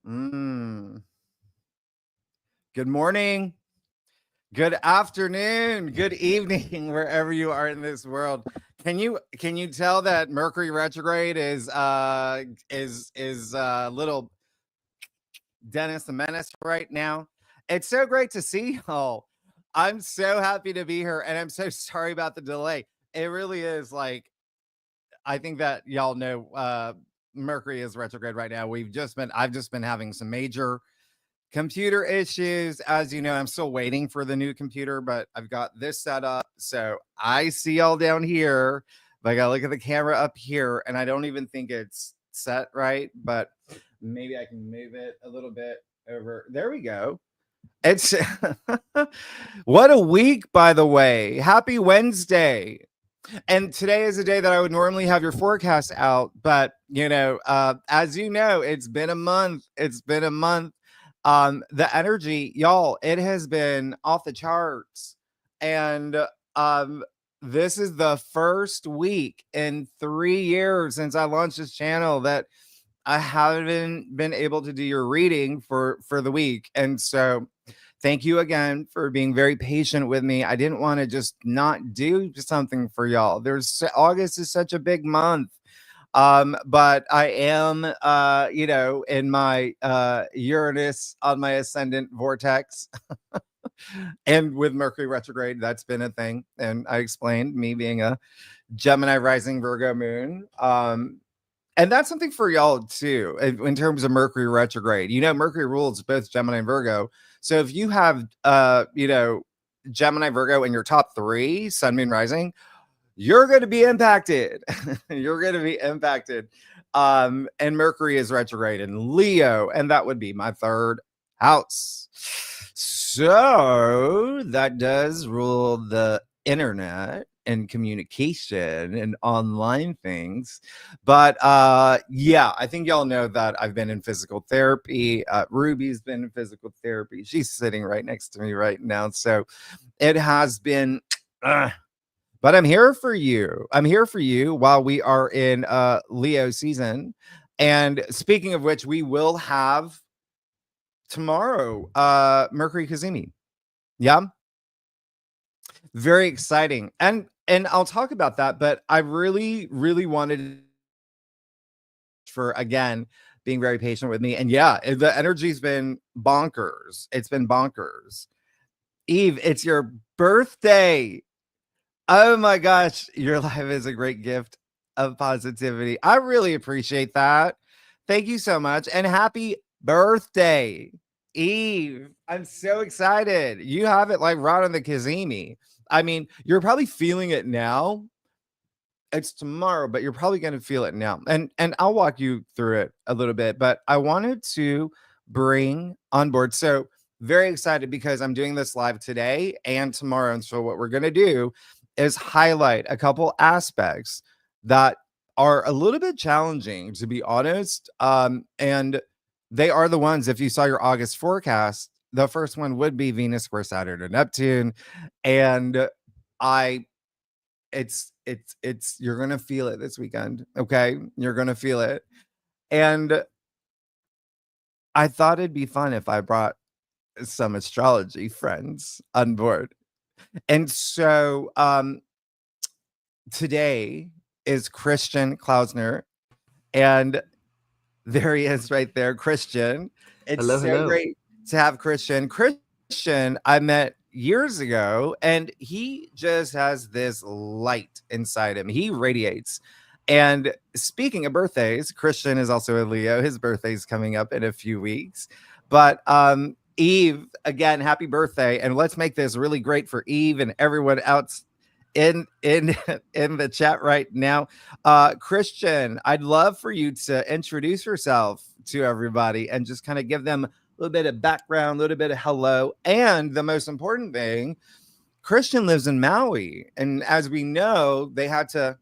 Mm. Good morning, good afternoon, good evening, wherever you are in this world. Can you tell that Mercury retrograde is little Dennis the Menace right now? It's so great to see y'all. I'm so happy to be here, and I'm so sorry about the delay. It really is like I think that y'all know Mercury is retrograde right now. I've just been having some major computer issues. As you know, I'm still waiting for the new computer, but I've got this set up. So I see y'all down here, but I gotta look at the camera up here, and I don't even think it's set right, but maybe I can move it a little bit over. There we go. It's what a week, by the way. Happy Wednesday. And today is a day that I would normally have your forecast out, but as you know, it's been a month. It's been a month. The energy, y'all, it has been off the charts. And um this is the first week in 3 years since I launched this channel that I haven't been able to do your reading for the week. And so thank you again for being very patient with me. I didn't want to just not do something for y'all. August is such a big month. But I am in my Uranus on my ascendant vortex. And with Mercury retrograde, that's been a thing. And I explained me being a Gemini rising Virgo moon. And that's something for y'all too, in terms of Mercury retrograde. Mercury rules both Gemini and Virgo. So if you have, Gemini, Virgo in your top three, Sun, Moon, Rising, you're going to be impacted. You're going to be impacted. And Mercury is retrograde in Leo, and that would be my third house. So that does rule the internet and communication and online things. But yeah, I think y'all know that I've been in physical therapy. Ruby's been in physical therapy. She's sitting right next to me right now. So it has been but I'm here for you. I'm here for you while we are in Leo season. And speaking of which, we will have tomorrow Mercury Cazimi. Yeah. Very exciting. And I'll talk about that, but I really, really wanted for again being very patient with me. And yeah, the energy's been bonkers. It's been bonkers. Eve, it's your birthday. Oh my gosh, your life is a great gift of positivity. I really appreciate that. Thank you so much. And happy birthday, Eve. I'm so excited. You have it like right on the Kazemi. I mean, you're probably feeling it now. It's tomorrow, but you're probably going to feel it now. And I'll walk you through it a little bit, but I wanted to bring on board. So very excited because I'm doing this live today and tomorrow. And so what we're going to do is highlight a couple aspects that are a little bit challenging, to be honest. And they are the ones, if you saw your August forecast, the first one would be Venus square Saturn and Neptune. And I it's you're gonna feel it this weekend. Okay, you're gonna feel it. And I thought it'd be fun if I brought some astrology friends on board. And so today is Christian Klausner, and there he is right there, Christian. It's so great to have Christian. Christian, I met years ago, and he just has this light inside him. He radiates. And speaking of birthdays, Christian is also a Leo. His birthday's coming up in a few weeks. But Eve, again, happy birthday. And let's make this really great for Eve and everyone else in the chat right now. Christian, I'd love for you to introduce yourself to everybody and just kind of give them a little bit of background, a little bit of hello. And the most important thing, Christian lives in Maui. And as we know, they had to,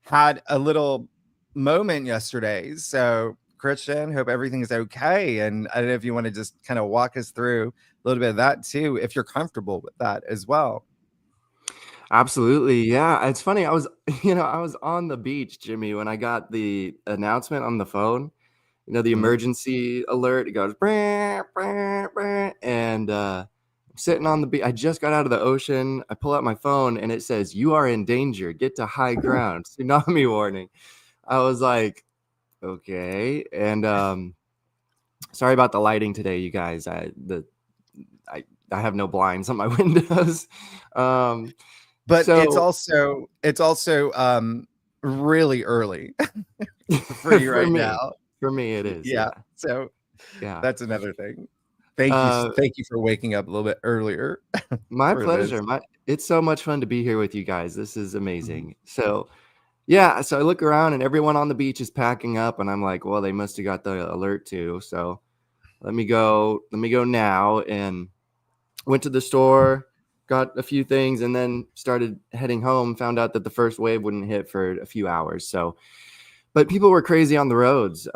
had a little moment yesterday. So Christian, hope everything is okay. And I don't know if you want to just kind of walk us through a little bit of that too, if you're comfortable with that as well. Absolutely. Yeah. It's funny. I was on the beach, Jimmy, when I got the announcement on the phone. you know, the emergency alert. It goes, "Brr, brr, brr," and I'm sitting on the beach. I just got out of the ocean. I pull out my phone and it says, "You are in danger. Get to high ground. Tsunami warning." I was like, okay. And sorry about the lighting today, you guys. I have no blinds on my windows. But it's So also really early for you right now. For me, it is. Yeah. Yeah. So Yeah. that's another thing. Thank you for waking up a little bit earlier. My for this. pleasure. It's so much fun to be here with you guys. This is amazing. So yeah, so I look around and everyone on the beach is packing up, and I'm like, well, they must have got the alert too. So let me go now. And went to the store, got a few things, and then started heading home. Found out that the first wave wouldn't hit for a few hours. So, but people were crazy on the roads.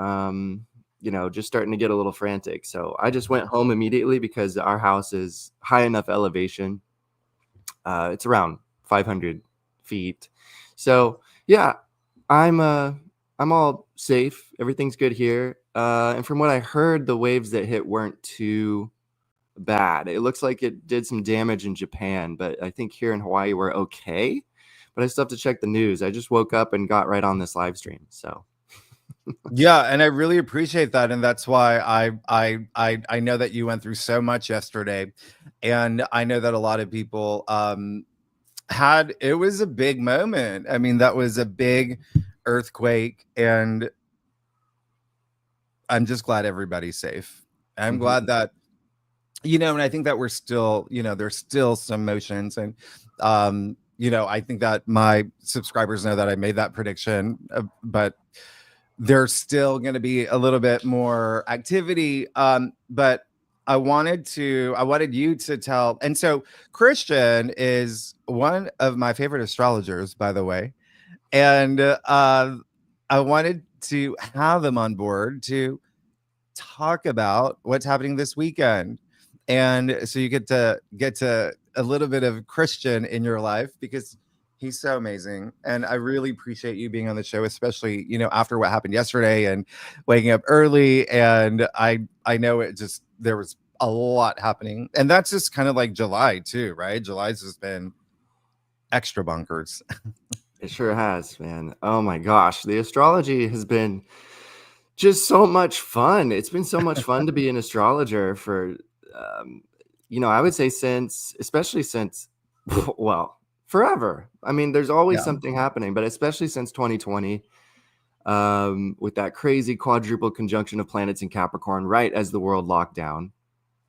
You know, just starting to get a little frantic. So I just went home immediately because our house is high enough elevation. It's around 500 feet. So yeah, I'm all safe. Everything's good here. And from what I heard, the waves that hit weren't too bad. It looks like it did some damage in Japan, but I think here in Hawaii we're okay. But I still have to check the news. I just woke up and got right on this live stream. So Yeah, and I really appreciate that, and that's why I know that you went through so much yesterday, and I know that a lot of people had it was a big moment. I mean, that was a big earthquake, and I'm just glad everybody's safe. I'm glad that and I think that we're still, there's still some motions, and I think that my subscribers know that I made that prediction, but there's still going to be a little bit more activity. But I wanted you to tell. And so Christian is one of my favorite astrologers, by the way. And I wanted to have him on board to talk about what's happening this weekend. And so you get to a little bit of Christian in your life, because he's so amazing. And I really appreciate you being on the show, especially, after what happened yesterday and waking up early. And I know there was a lot happening. And that's just kind of like July too, right? July's just been extra bonkers. it sure has, man. Oh my gosh, the astrology has been just so much fun. It's been so much fun to be an astrologer for, I would say especially since, well, forever. I mean, there's always something happening, but especially since 2020, with that crazy quadruple conjunction of planets in Capricorn, right as the world locked down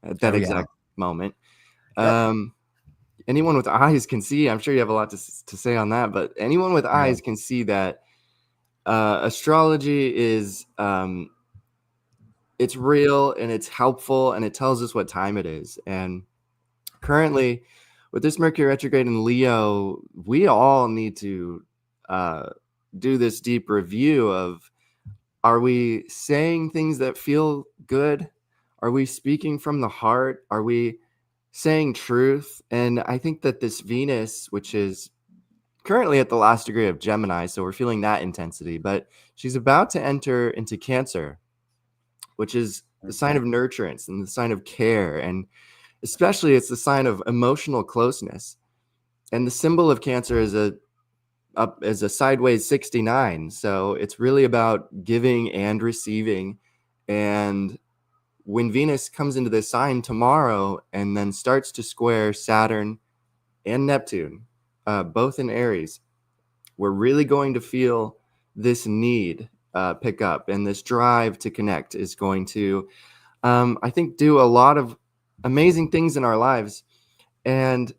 at that exact moment. Yep. Anyone with eyes can see, I'm sure you have a lot to say on that, but anyone with eyes can see that astrology is it's real and it's helpful, and it tells us what time it is. And currently with this Mercury retrograde in Leo, we all need to do this deep review of, are we saying things that feel good? Are we speaking from the heart? Are we saying truth? And I think that this Venus, which is currently at the last degree of Gemini, so we're feeling that intensity, but she's about to enter into Cancer, which is the sign of nurturance and the sign of care. And especially it's the sign of emotional closeness. And the symbol of Cancer is a sideways 69. So it's really about giving and receiving. And when Venus comes into this sign tomorrow and then starts to square Saturn and Neptune, both in Aries, we're really going to feel this need pick up, and this drive to connect is going to, I think, do a lot of amazing things in our lives. And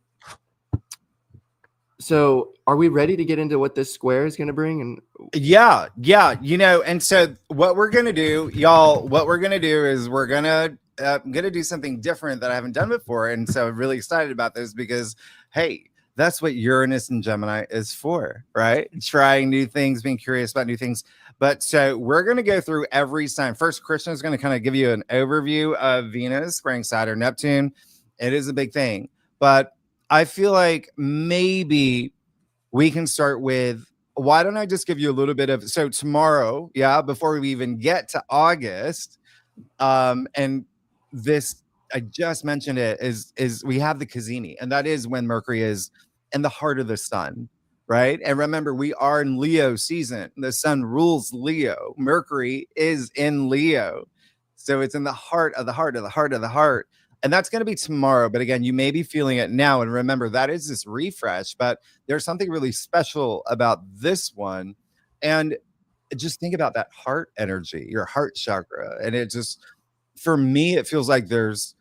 so are we ready to get into what this square is going to bring? And yeah. And so what we're gonna do, y'all, is we're gonna do something different that I haven't done before. And so I'm really excited about this because, hey, that's what Uranus and Gemini is for, right? Trying new things, being curious about new things. But so we're going to go through every sign. First, Christian is going to kind of give you an overview of Venus squaring Saturn, Neptune. It is a big thing, but I feel like maybe we can start with why don't I just give you a little bit of, so tomorrow, yeah, before we even get to August, and this, I just mentioned it, is we have the Cazimi, and that is when Mercury is in the heart of the sun, right? And remember, we are in Leo season. The sun rules Leo. Mercury is in Leo. So it's in the heart of the heart of the heart of the heart. And that's going to be tomorrow. But again, you may be feeling it now. And remember, that is this refresh, but there's something really special about this one. And just think about that heart energy, your heart chakra. And it just, for me, it feels like there's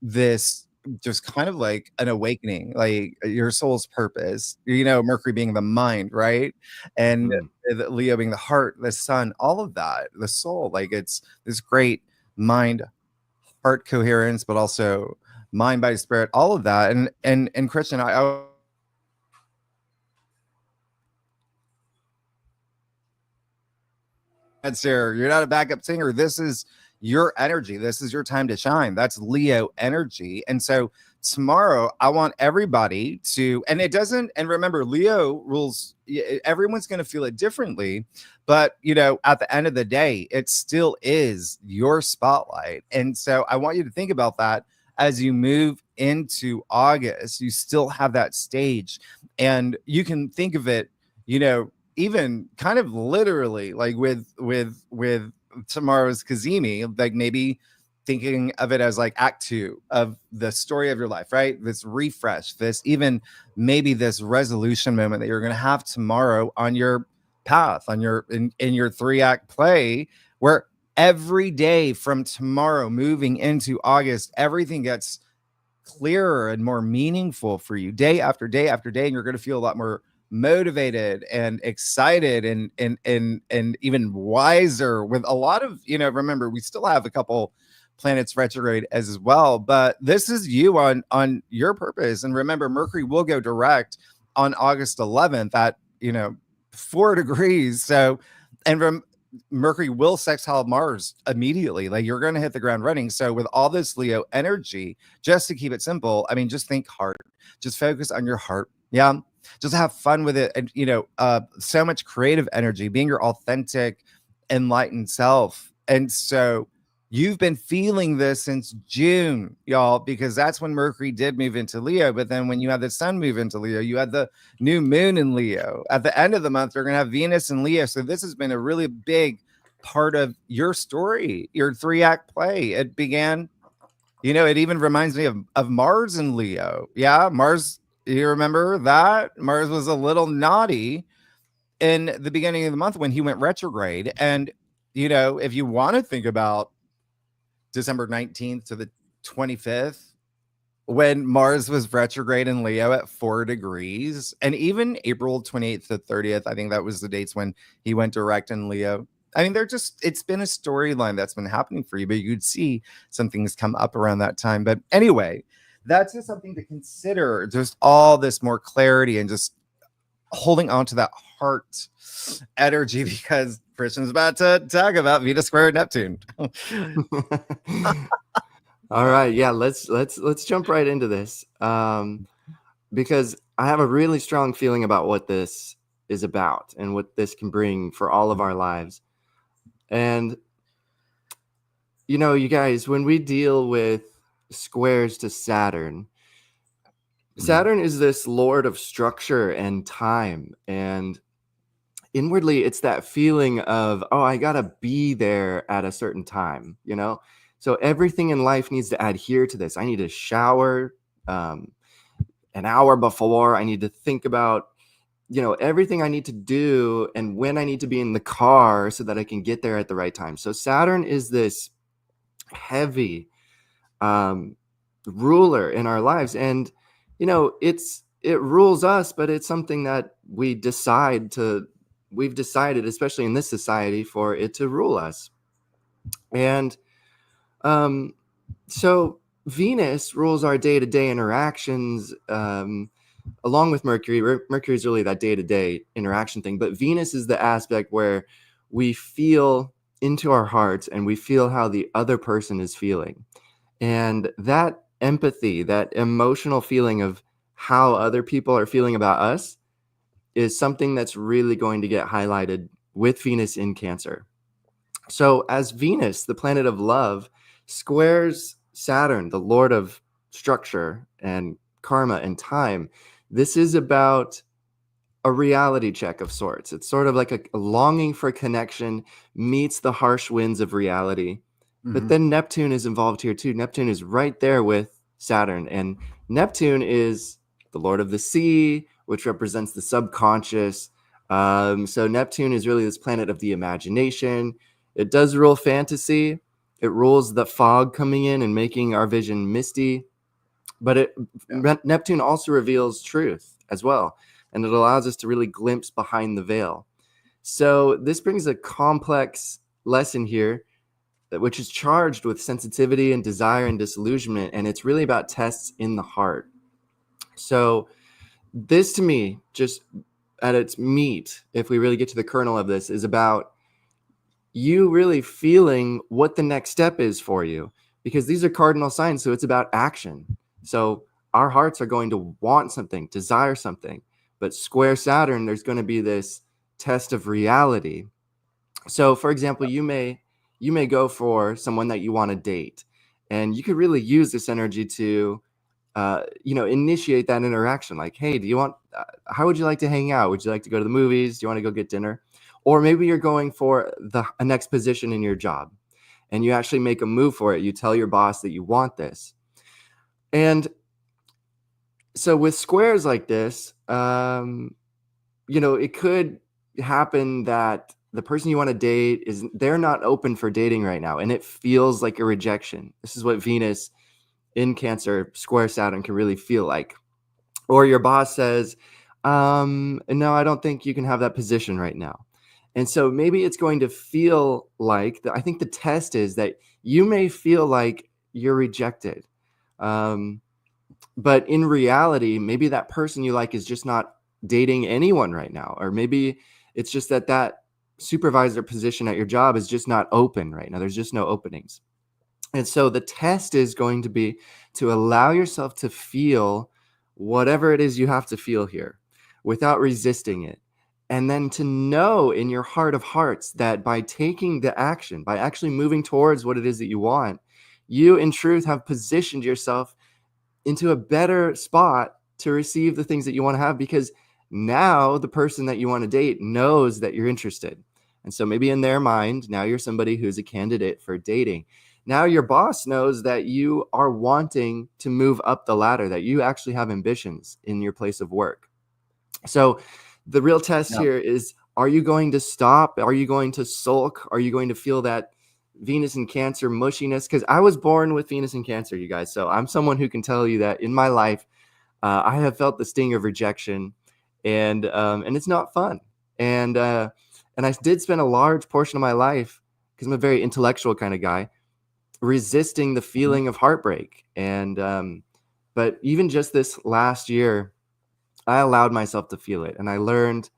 this just kind of like an awakening, like your soul's purpose, Mercury being the mind, right? And Leo being the heart, the sun, all of that, the soul, like it's this great mind heart coherence, but also mind, body, spirit, all of that. And Christian, I Sarah, you're not a backup singer. This is your energy. This is your time to shine. That's Leo energy. And so tomorrow, I want everybody to, and it doesn't, and remember, Leo rules, everyone's going to feel it differently. But, at the end of the day, it still is your spotlight. And so I want you to think about that as you move into August. You still have that stage, and you can think of it, even kind of literally, like with tomorrow's Cazimi, like maybe thinking of it as like act 2 of the story of your life, right? This refresh, this even maybe this resolution moment that you're going to have tomorrow on your path, on your in your 3-act play, where every day from tomorrow moving into August, everything gets clearer and more meaningful for you day after day after day, and you're going to feel a lot more motivated and excited and even wiser with a lot of, remember, we still have a couple planets retrograde as well, but this is you on your purpose. And remember, Mercury will go direct on August 11th at 4 degrees. So, and Mercury will sextile Mars immediately. Like, you're going to hit the ground running. So with all this Leo energy, just to keep it simple, I mean, just think heart, just focus on your heart. Yeah. Just have fun with it. And, so much creative energy, being your authentic, enlightened self. And so you've been feeling this since June, y'all, because that's when Mercury did move into Leo. But then when you had the sun move into Leo, you had the new moon in Leo. At the end of the month, you're going to have Venus in Leo. So this has been a really big part of your story, your 3-act play. It began, it even reminds me of Mars in Leo. Yeah, Mars. You remember that? Mars was a little naughty in the beginning of the month when he went retrograde. And, if you want to think about December 19th to the 25th, when Mars was retrograde in Leo at 4 degrees, and even April 28th to 30th, I think that was the dates when he went direct in Leo. I mean, it's been a storyline that's been happening for you, but you could see some things come up around that time. But anyway, that's just something to consider. Just all this more clarity and just holding on to that heart energy, because Christian's about to talk about Venus square Neptune. All right, yeah, let's jump right into this, because I have a really strong feeling about what this is about and what this can bring for all of our lives. And you guys, when we deal with squares to Saturn is this lord of structure and time, and inwardly it's that feeling of, oh, I gotta be there at a certain time, so everything in life needs to adhere to this. I need to shower an hour before. I need to think about everything I need to do and when I need to be in the car so that I can get there at the right time. So Saturn is this heavy ruler in our lives, and it rules us, but it's something that we've decided, especially in this society, for it to rule us. And so Venus rules our day-to-day interactions, along with Mercury. Mercury is really that day-to-day interaction thing, but Venus is the aspect where we feel into our hearts and we feel how the other person is feeling. And that empathy, that emotional feeling of how other people are feeling about us, is something that's really going to get highlighted with Venus in Cancer. So as Venus, the planet of love, squares Saturn, the lord of structure and karma and time, this is about a reality check of sorts. It's sort of like a longing for connection meets the harsh winds of reality. But then Neptune is involved here too. Neptune is right there with Saturn, and Neptune is the lord of the sea, which represents the subconscious. So Neptune is really this planet of the imagination. It does rule fantasy. It rules the fog coming in and making our vision misty. But Neptune also reveals truth as well, and it allows us to really glimpse behind the veil. So this brings a complex lesson here, which is charged with sensitivity and desire and disillusionment, and it's really about tests in the heart. So this, to me, just at its meat, if we really get to the kernel of this, is about you really feeling what the next step is for you, because these are cardinal signs, so it's about action. So our hearts are going to want something, desire something, but square Saturn, there's going to be this test of reality. So for example, you may go for someone that you want to date, and you could really use this energy to initiate that interaction. Like, hey, how would you like to hang out? Would you like to go to the movies? Do you want to go get dinner? Or maybe you're going for a next position in your job, and you actually make a move for it. You tell your boss that you want this. And so with squares like this, it could happen that the person you want to date they're not open for dating right now, and it feels like a rejection. This is what Venus in Cancer square Saturn can really feel like. Or your boss says, no, I don't think you can have that position right now. And so maybe it's going to feel like I think the test is that you may feel like you're rejected. But in reality, maybe that person you like is just not dating anyone right now. Or maybe it's just that supervisor position at your job is just not open right now. There's just no openings. And so the test is going to be to allow yourself to feel whatever it is you have to feel here without resisting it. And then to know in your heart of hearts that by taking the action, by actually moving towards what it is that you want, you in truth have positioned yourself into a better spot to receive the things that you want to have, because now the person that you want to date knows that you're interested. And so maybe in their mind, now you're somebody who's a candidate for dating. Now your boss knows that you are wanting to move up the ladder, that you actually have ambitions in your place of work. So the real test here is, are you going to stop? Are you going to sulk? Are you going to feel that Venus in Cancer mushiness? Because I was born with Venus in Cancer, you guys. So I'm someone who can tell you that in my life, I have felt the sting of rejection, and it's not fun. And I did spend a large portion of my life, because I'm a very intellectual kind of guy, resisting the feeling of heartbreak. And but even just this last year, I allowed myself to feel it, and I learned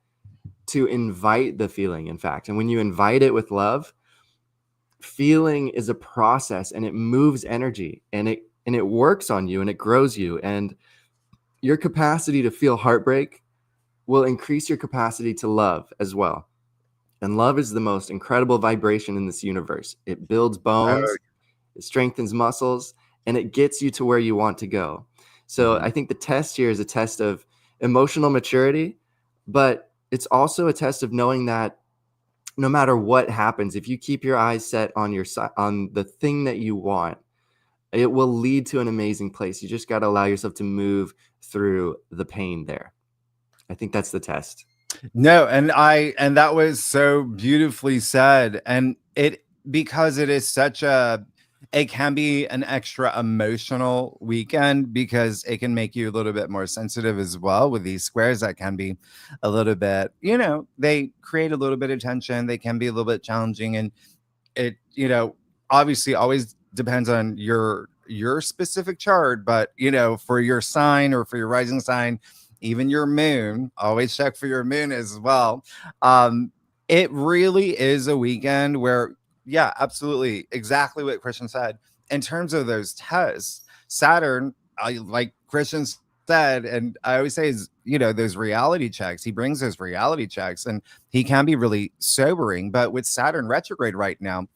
to invite the feeling, in fact. And when you invite it with love, feeling is a process, and it moves energy, and it works on you, and it grows you. And your capacity to feel heartbreak will increase your capacity to love as well. And love is the most incredible vibration in this universe. It builds bones, it strengthens muscles, and it gets you to where you want to go. So I think the test here is a test of emotional maturity, but it's also a test of knowing that no matter what happens, if you keep your eyes set on the thing that you want, it will lead to an amazing place. You just got to allow yourself to move through the pain there. I think that's the test. No, and that was so beautifully said. And because it is it can be an extra emotional weekend, because it can make you a little bit more sensitive as well with these squares that can be a little bit, they create a little bit of tension. They can be a little bit challenging, and it, obviously always depends on your specific chart, but for your sign or for your rising sign, even your moon, always check for your moon as well. It really is a weekend where, yeah, absolutely, exactly what Christian said. In terms of those tests, Saturn, like Christian said, and I always say, is those reality checks. He brings those reality checks, and he can be really sobering. But with Saturn retrograde right now,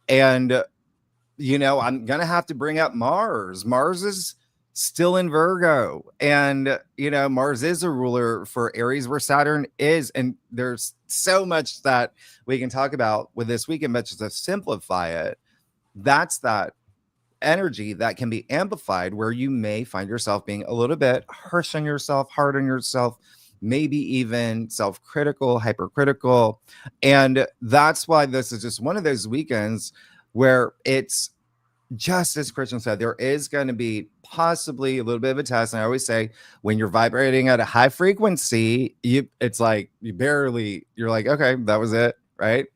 and I'm gonna have to bring up Mars. Mars is still in Virgo, and Mars is a ruler for Aries, where Saturn is. And there's so much that we can talk about with this weekend, but just to simplify it, that's that energy that can be amplified, where you may find yourself being a little bit harsh on yourself, hard on yourself, maybe even self-critical, hypercritical. And that's why this is just one of those weekends where it's just as Christian said, there is going to be possibly a little bit of a test. And I always say, when you're vibrating at a high frequency, it's like you're like, okay, that was it, right?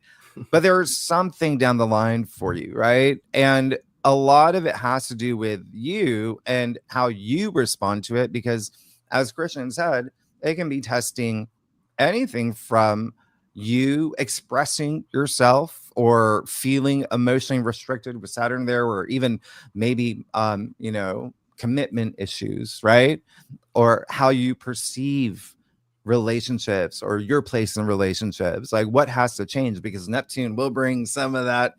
But there's something down the line for you, right? And a lot of it has to do with you and how you respond to it, because as Christian said, it can be testing anything from you expressing yourself or feeling emotionally restricted with Saturn there, or even maybe commitment issues, right? Or how you perceive relationships or your place in relationships. Like, what has to change? Because Neptune will bring some of that,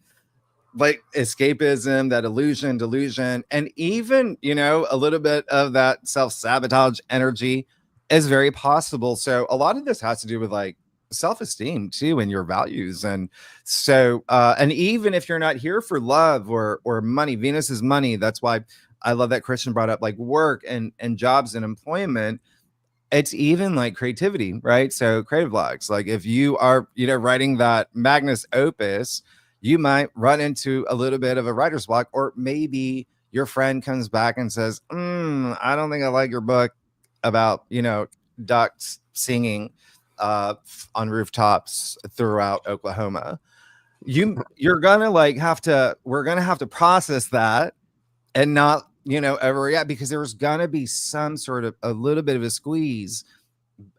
like, escapism, that illusion, delusion, and even a little bit of that self-sabotage energy is very possible. So a lot of this has to do with like self-esteem too, and your values. And so and even if you're not here for love or money, Venus is money. That's why I love that Christian brought up like work and jobs and employment. It's even like creativity, right? So creative blocks, like if you are writing that magnus opus, you might run into a little bit of a writer's block. Or maybe your friend comes back and says, I don't think I like your book about ducks singing on rooftops throughout Oklahoma. You're gonna we're gonna have to process that and not overreact, because there's gonna be some sort of a little bit of a squeeze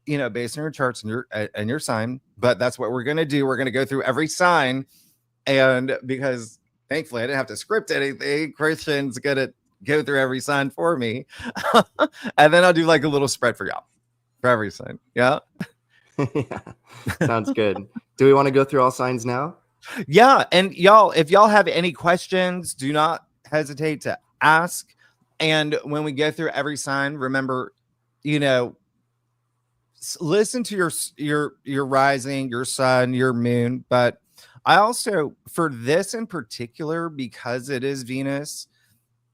based on your charts and your sign. But that's what we're gonna do. We're gonna go through every sign, and because thankfully I didn't have to script anything, Christian's gonna go through every sign for me. And then I'll do like a little spread for y'all for every sign. Yeah. Yeah, sounds good. Do we want to go through all signs now? Yeah. And y'all, if y'all have any questions, do not hesitate to ask. And when we go through every sign, remember, listen to your rising, your sun, your moon. But I also, for this in particular, because it is Venus,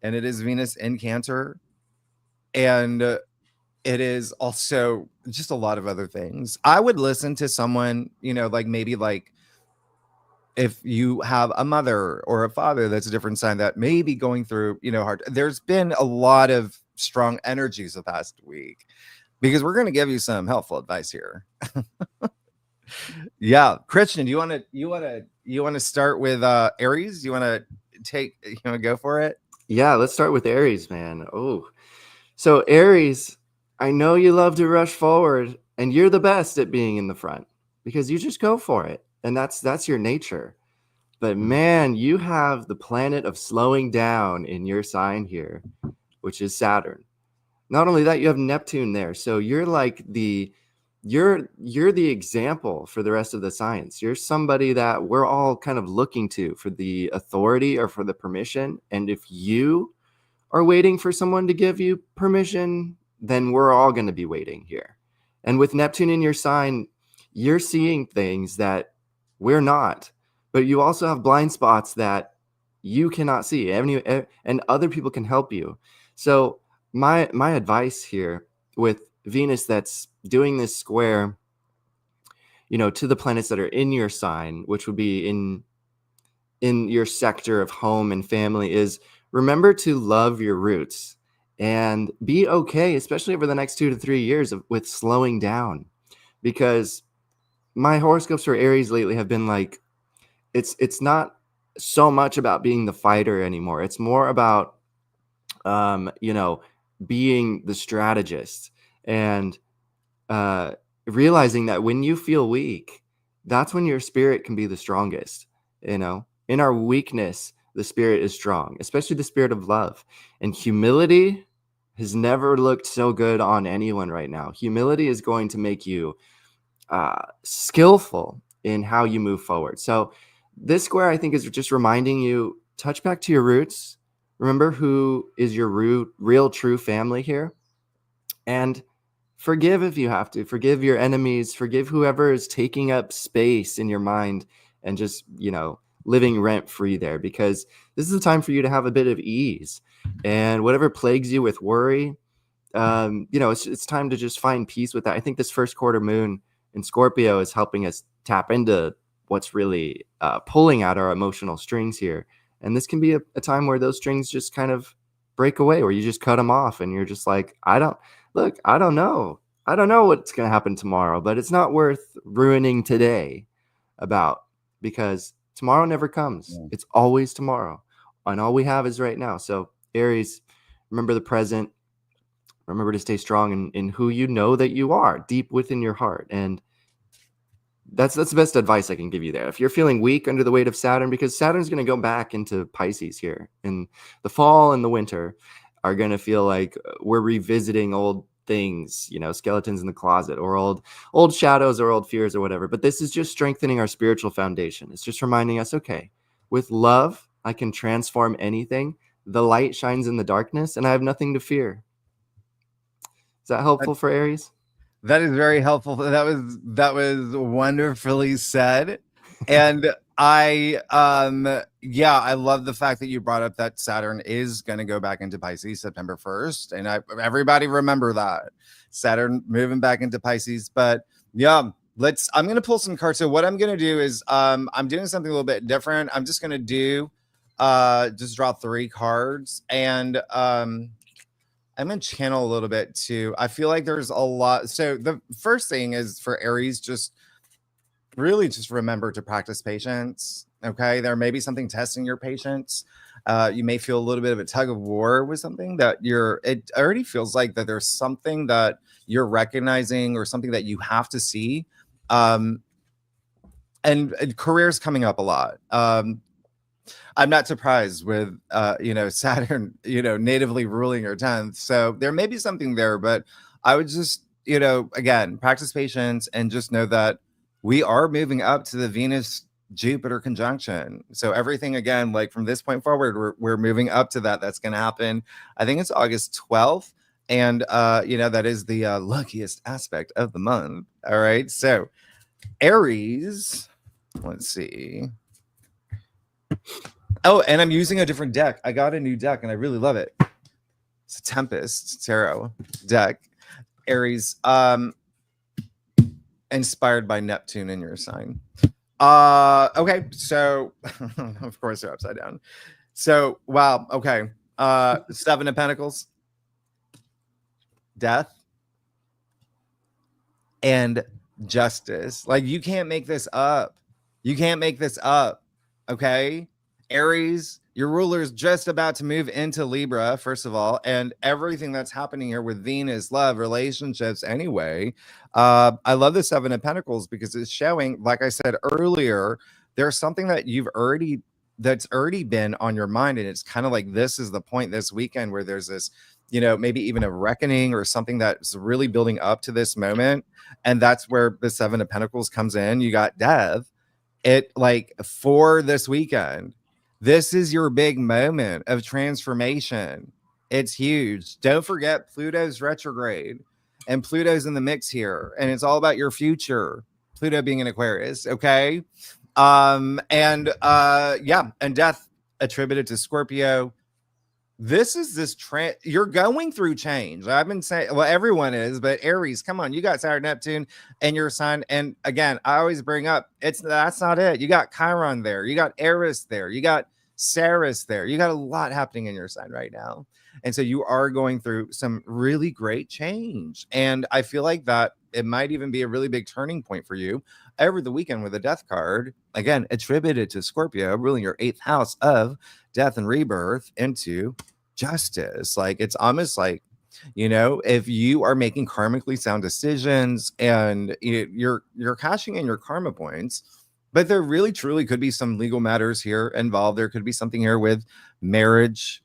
and it is Venus in Cancer, and it is also just a lot of other things, I would listen to someone, like maybe like if you have a mother or a father that's a different sign that may be going through, hard. There's been a lot of strong energies the past week, because we're going to give you some helpful advice here. Yeah. Christian, you want to start with Aries? You want to go for it? Yeah, let's start with Aries, man. Oh, so Aries, I know you love to rush forward, and you're the best at being in the front because you just go for it. And that's your nature. But man, you have the planet of slowing down in your sign here, which is Saturn. Not only that, you have Neptune there. So you're like you're the example for the rest of the signs. You're somebody that we're all kind of looking to for the authority or for the permission. And if you are waiting for someone to give you permission, then we're all going to be waiting here. And with Neptune in your sign, you're seeing things that we're not, but you also have blind spots that you cannot see, and other people can help you. So my advice here with Venus that's doing this square, to the planets that are in your sign, which would be in your sector of home and family, is remember to love your roots and be okay, especially over the next 2 to 3 years with slowing down. Because my horoscopes for Aries lately have been like, it's not so much about being the fighter anymore. It's more about, being the strategist and realizing that when you feel weak, that's when your spirit can be the strongest. In our weakness, the spirit is strong, especially the spirit of love and humility. has never looked so good on anyone right now. Humility is going to make you skillful in how you move forward. So this square, I think, is just reminding you, touch back to your roots. Remember who is your real true family here. And forgive if you have to. Forgive your enemies. Forgive whoever is taking up space in your mind and just, living rent free there, because this is the time for you to have a bit of ease. And whatever plagues you with worry, it's time to just find peace with that. I think this first quarter moon in Scorpio is helping us tap into what's really pulling at our emotional strings here. And this can be a time where those strings just kind of break away, where you just cut them off and you're just like, I don't know. I don't know what's going to happen tomorrow, but it's not worth ruining today because tomorrow never comes. Yeah. It's always tomorrow. And all we have is right now. So Aries, remember the present. Remember to stay strong in who you know that you are deep within your heart. And that's the best advice I can give you there. If you're feeling weak under the weight of Saturn, because Saturn's going to go back into Pisces here, and the fall and the winter are going to feel like we're revisiting old things, skeletons in the closet, or old shadows or old fears or whatever. But this is just strengthening our spiritual foundation. It's just reminding us, okay, with love, I can transform anything. The light shines in the darkness, and I have nothing to fear. Is that helpful for Aries? That is very helpful. That was wonderfully said. And I love the fact that you brought up that Saturn is going to go back into Pisces September 1st. And everybody remember that. Saturn moving back into Pisces. But yeah, I'm going to pull some cards. So what I'm going to do is I'm doing something a little bit different. I'm just going to just draw 3 cards, and I'm going to channel a little bit too. I feel like there's a lot. So the first thing is for Aries, just really just remember to practice patience. Okay. There may be something testing your patience. You may feel a little bit of a tug of war with something that it already feels like that there's something that you're recognizing or something that you have to see. And career's coming up a lot. I'm not surprised with, Saturn, natively ruling your 10th. So there may be something there, but I would just, again, practice patience and just know that we are moving up to the Venus Jupiter conjunction. So everything, again, like from this point forward, we're moving up to that. That's going to happen. I think it's August 12th. And, that is the luckiest aspect of the month. All right. So Aries, let's see. Oh, and I'm using a different deck. I got a new deck, and I really love it. It's a Tempest Tarot deck. Aries, inspired by Neptune in your sign. Okay, so of course they're upside down. So wow, okay. 7 of Pentacles, Death, and Justice. Like, you can't make this up. You can't make this up. Okay. Aries, your ruler is just about to move into Libra, first of all, and everything that's happening here with Venus, love, relationships, anyway. I love the 7 of Pentacles because it's showing, like I said earlier, there's something that that's already been on your mind, and it's kind of like this is the point this weekend where there's this, maybe even a reckoning or something that's really building up to this moment, and that's where the 7 of Pentacles comes in. You got Death. For this weekend. This is your big moment of transformation. It's huge. Don't forget Pluto's retrograde, and Pluto's in the mix here, and it's all about your future. Pluto being in Aquarius, okay? And Death attributed to Scorpio. This is you're going through change. I've been saying, well, everyone is, but Aries, come on, you got Saturn, Neptune, and your sign. And again, I always bring up, that's not it. You got Chiron there, you got Aries there, you got Saris there. You got a lot happening in your sign right now, and so you are going through some really great change. And I feel like that it might even be a really big turning point for you over the weekend with a Death card, again attributed to Scorpio, ruling your 8th house of death and rebirth into Justice. Like, it's almost like, if you are making karmically sound decisions and you're cashing in your karma points, but there really truly could be some legal matters here involved. There could be something here with marriage,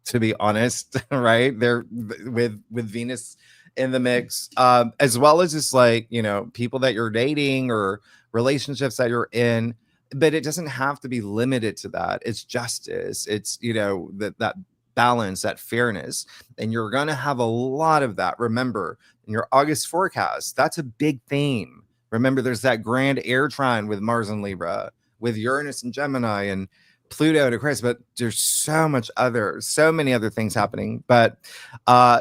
to be honest, right? They're with Venus in the mix, as well as just like, you know, people that you're dating or relationships that you're in. But it doesn't have to be limited to that. It's justice. It's, you know, that balance, that fairness. And you're going to have a lot of that. Remember, in your August forecast, that's a big theme. Remember, there's that grand air trine with Mars and Libra, with Uranus and Gemini, and Pluto and Aquarius, but there's so many other things happening. But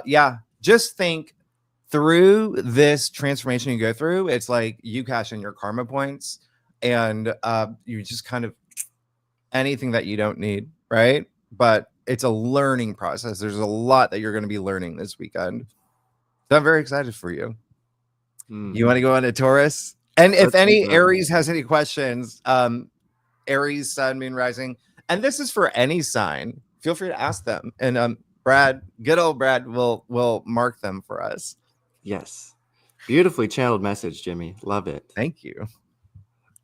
yeah, just think through this transformation you go through. It's like you cash in your karma points, and you just kind of anything that you don't need, right? But it's a learning process. There's a lot that you're going to be learning this weekend. So I'm very excited for you. You want to go on to Taurus? And if any Aries has any questions, Aries, Sun, Moon, Rising, and this is for any sign, feel free to ask them. And Brad, good old Brad, will mark them for us. Yes, beautifully channeled message, Jimmy. Love it. Thank you.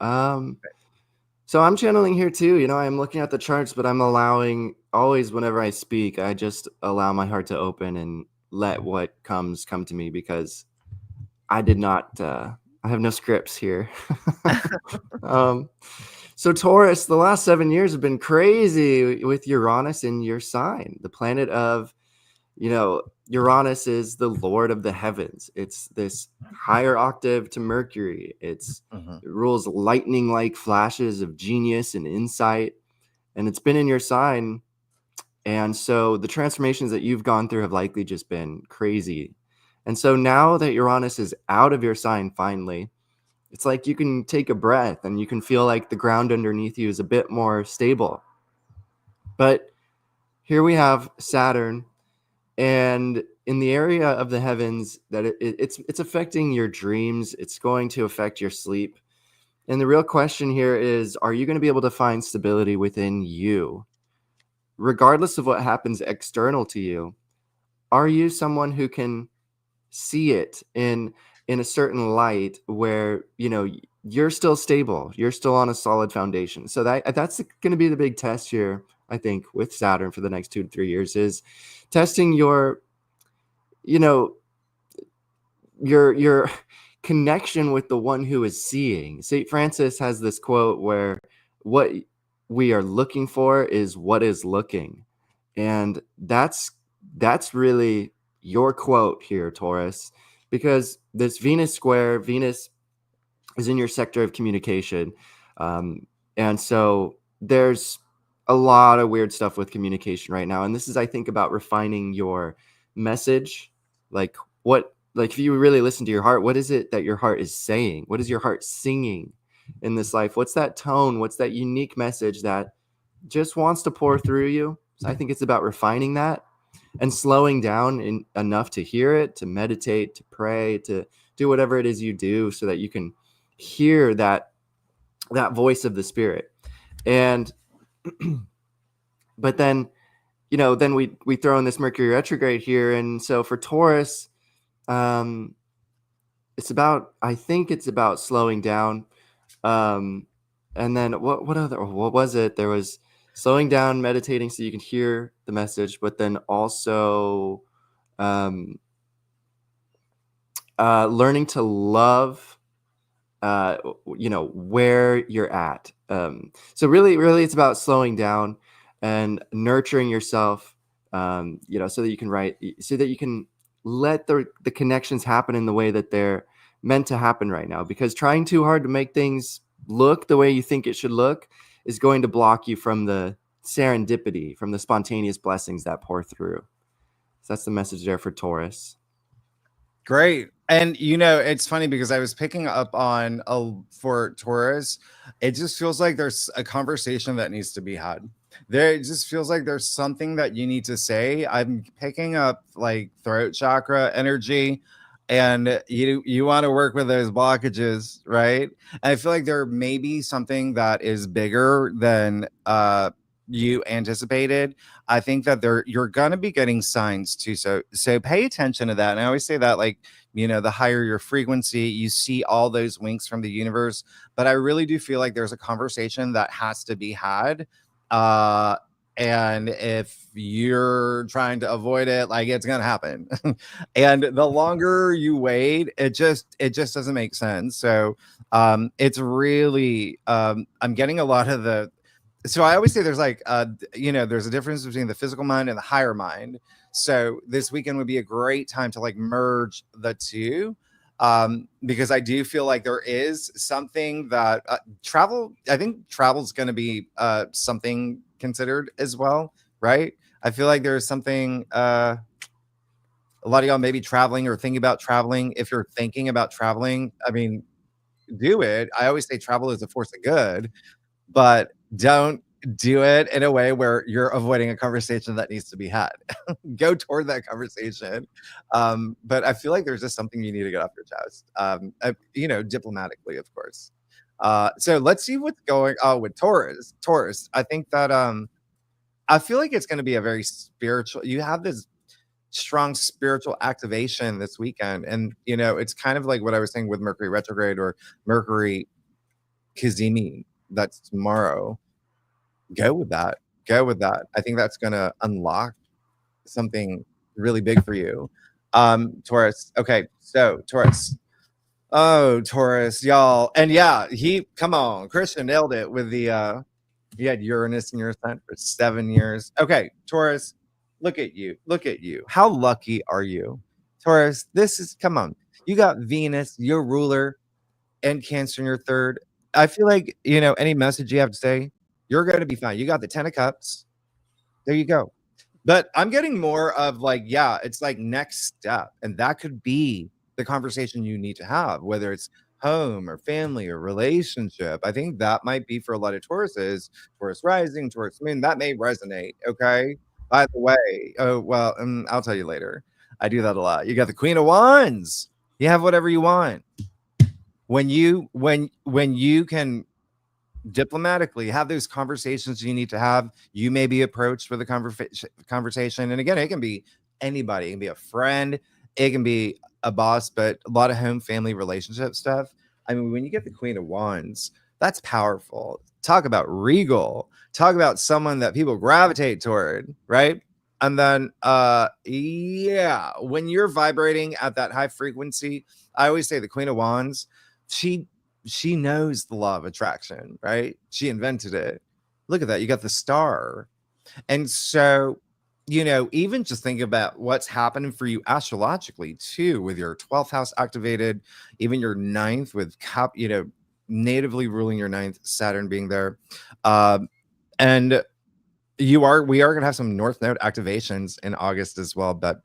So I'm channeling here too. You know, I'm looking at the charts, but I'm allowing always whenever I speak, I just allow my heart to open and let what comes come to me, because I did not. I have no scripts here. So Taurus, the last 7 years have been crazy with Uranus in your sign. The planet of, you know, Uranus is the lord of the heavens. It's this higher octave to Mercury. It rules lightning-like flashes of genius and insight. And it's been in your sign. And so the transformations that you've gone through have likely just been crazy. And so now that Uranus is out of your sign finally, it's like you can take a breath and you can feel like the ground underneath you is a bit more stable. But here we have Saturn, and in the area of the heavens that it's affecting your dreams. It's going to affect your sleep. And the real question here is, are you going to be able to find stability within you? Regardless of what happens external to you, are you someone who can see it in a certain light where, you know, you're still stable, you're still on a solid foundation? So that's going to be the big test here, I think, with Saturn for the next 2 to 3 years, is testing your, you know, your connection with the one who is seeing. St. Francis has this quote where what we are looking for is what is looking. And that's really your quote here, Taurus, because this Venus square, Venus is in your sector of communication. And so there's a lot of weird stuff with communication right now. And this is, I think, about refining your message. Like if you really listen to your heart, what is it that your heart is saying? What is your heart singing in this life? What's that tone? What's that unique message that just wants to pour through you? So I think it's about refining that and slowing down enough to hear it, to meditate, to pray, to do whatever it is you do so that you can hear that voice of the Spirit. And but then, you know, then we throw in this Mercury retrograde here. And so for Taurus, it's about slowing down. And then what was it? There was slowing down, meditating so you can hear the message, but then also learning to love, you know, where you're at. So really it's about slowing down and nurturing yourself, you know, so that you can let the connections happen in the way that they're meant to happen right now. Because trying too hard to make things look the way you think it should look is going to block you from the serendipity, from the spontaneous blessings that pour through. So that's the message there for Taurus. Great. And, you know, it's funny because I was picking up on for Taurus, it just feels like there's a conversation that needs to be had. It just feels like there's something that you need to say. I'm picking up like throat chakra energy, and you want to work with those blockages, right? And I feel like there may be something that is bigger than you anticipated. I think that you're gonna be getting signs too. So pay attention to that. And I always say that, like, you know, the higher your frequency, you see all those winks from the universe. But I really do feel like there's a conversation that has to be had. And if you're trying to avoid it, like, it's gonna happen. And the longer you wait, it just doesn't make sense. So it's really I'm getting a lot of the, so I always say there's like there's a difference between the physical mind and the higher mind. So this weekend would be a great time to like merge the two, because I do feel like there is something that travel, I think travel's going to be something considered as well, right? I feel like there's something a lot of y'all may be traveling or thinking about traveling. If you're thinking about traveling, I mean, do it. I always say travel is a force of good, but don't do it in a way where you're avoiding a conversation that needs to be had. Go toward that conversation. But I feel like there's just something you need to get off your chest, diplomatically, of course. So let's see what's going on with Taurus. Taurus, I think that I feel like it's going to be a very spiritual, you have this strong spiritual activation this weekend. And, it's kind of like what I was saying with Mercury retrograde or Mercury Cazimi, that's tomorrow. Go with that. Go with that. I think that's gonna unlock something really big for you. Taurus. Okay, so Taurus. Oh, Taurus, y'all. And yeah, come on, Christian nailed it with the you had Uranus in your ascent for 7 years. Okay, Taurus, look at you. Look at you. How lucky are you? Taurus, come on. You got Venus, your ruler, and Cancer in your third. I feel like, any message you have to say, you're going to be fine. You got the 10 of cups. There you go. But I'm getting more of like, yeah, it's like next step. And that could be the conversation you need to have, whether it's home or family or relationship. I think that might be for a lot of Tauruses, Taurus rising, Taurus moon, that may resonate. Okay. By the way, oh, well, I'll tell you later. I do that a lot. You got the Queen of Wands. You have whatever you want. When you can diplomatically have those conversations you need to have, you may be approached with a conversation. And again, it can be anybody. It can be a friend, it can be a boss, but a lot of home family relationship stuff. I mean, when you get the Queen of Wands, that's powerful. Talk about regal. Talk about someone that people gravitate toward, right? And then yeah, when you're vibrating at that high frequency, I always say the Queen of Wands, she knows the law of attraction, right? She invented it. Look at that. You got the star. And so, even just think about what's happening for you astrologically too, with your 12th house activated, even your 9th with natively ruling your 9th, Saturn being there. And we are going to have some North Node activations in August as well, but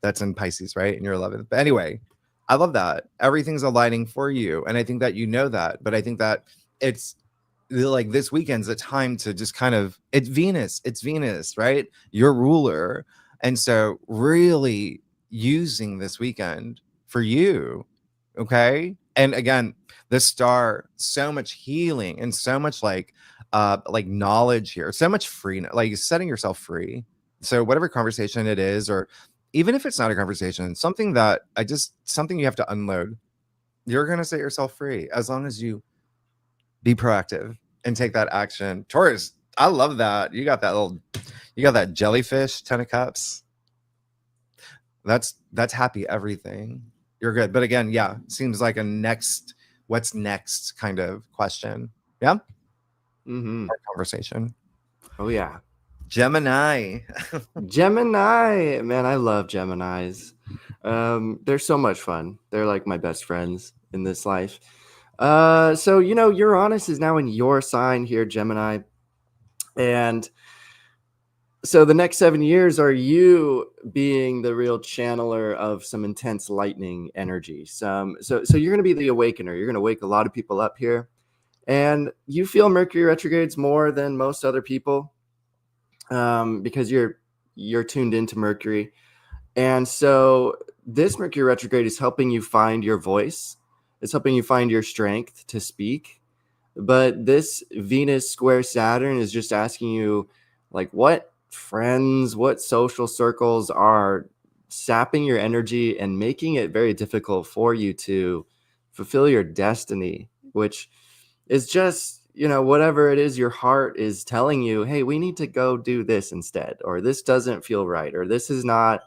that's in Pisces, right? In your 11th. But anyway, I love that. Everything's aligning for you. And I think that you know that. But I think that it's like this weekend's a time to just kind of, it's Venus, right? Your ruler. And so really using this weekend for you. Okay. And again, the star, so much healing and so much like knowledge here, so much free, like setting yourself free. So whatever conversation it is, or even if it's not a conversation, something you have to unload, you're going to set yourself free as long as you be proactive and take that action. Taurus, I love that. You got that jellyfish, 10 of cups. That's happy everything. You're good. But again, yeah, seems like what's next kind of question. Yeah. Mm-hmm. Our conversation. Oh yeah. Gemini. Gemini, man, I love Geminis. They're so much fun. They're like my best friends in this life. So Uranus is now in your sign here, Gemini, and so the next 7 years are you being the real channeler of some intense lightning energy. So you're going to be the awakener. You're going to wake a lot of people up here, and you feel Mercury retrogrades more than most other people. Because you're tuned into Mercury. And so this Mercury retrograde is helping you find your voice. It's helping you find your strength to speak. But this Venus square Saturn is just asking you, like, what friends, what social circles are sapping your energy and making it very difficult for you to fulfill your destiny, which is just, whatever it is your heart is telling you, hey, we need to go do this instead, or this doesn't feel right, or this is not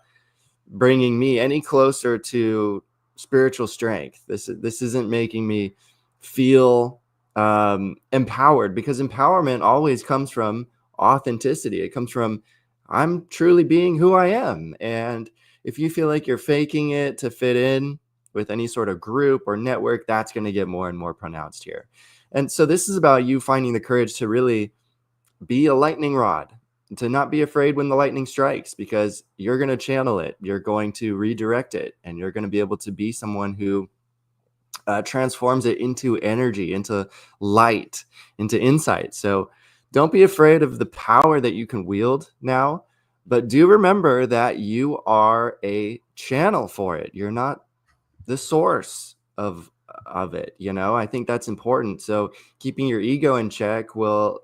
bringing me any closer to spiritual strength. This isn't making me feel empowered, because empowerment always comes from authenticity. It comes from, I'm truly being who I am. And if you feel like you're faking it to fit in with any sort of group or network, that's going to get more and more pronounced here. And so this is about you finding the courage to really be a lightning rod, to not be afraid when the lightning strikes, because you're going to channel it, you're going to redirect it, and you're going to be able to be someone who transforms it into energy, into light, into insight. So don't be afraid of the power that you can wield now, but do remember that you are a channel for it. You're not the source of it. I think that's important. So keeping your ego in check will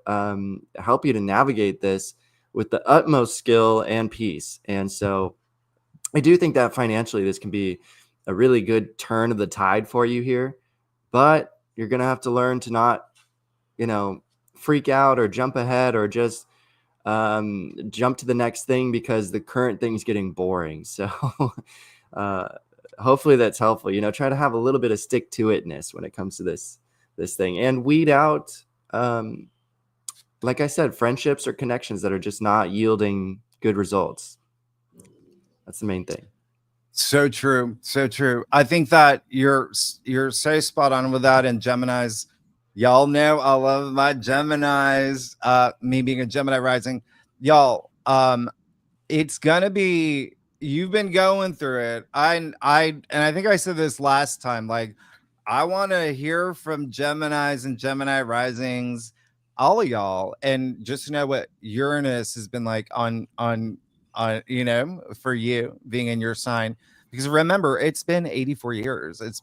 help you to navigate this with the utmost skill and peace. And so I do think that financially this can be a really good turn of the tide for you here, but you're going to have to learn to not freak out or jump ahead, or just jump to the next thing because the current thing's getting boring. So hopefully that's helpful. Try to have a little bit of stick to itness when it comes to this thing, and weed out, like I said, friendships or connections that are just not yielding good results. That's the main thing. So true. So true. I think that you're so spot on with that. And Geminis, y'all know I love my Geminis. Me being a Gemini rising, y'all, it's gonna be, you've been going through it. And I think I said this last time, like, I want to hear from Geminis and Gemini risings, all of y'all, and just to know what Uranus has been like on for you being in your sign. Because remember, it's been 84 years. It's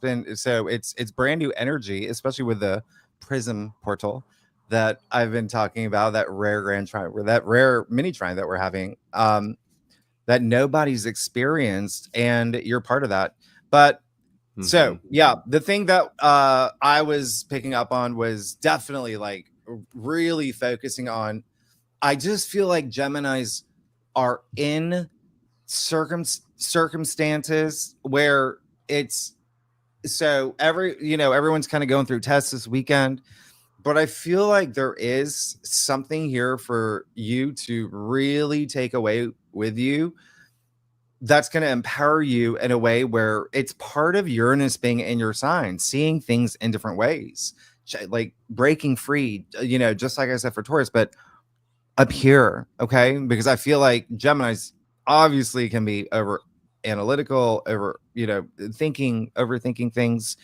brand new energy, especially with the prism portal that I've been talking about, that rare grand trine, or that rare mini trine that we're having, that nobody's experienced, and you're part of that. But so yeah, the thing that I was picking up on was definitely like really focusing on, I just feel like Geminis are in circumstances where it's, so everyone's kind of going through tests this weekend, but I feel like there is something here for you to really take away with you that's going to empower you in a way where it's part of Uranus being in your sign, seeing things in different ways, like breaking free, just like I said for Taurus, but up here. Okay. Because I feel like Geminis obviously can be over analytical, over, overthinking things,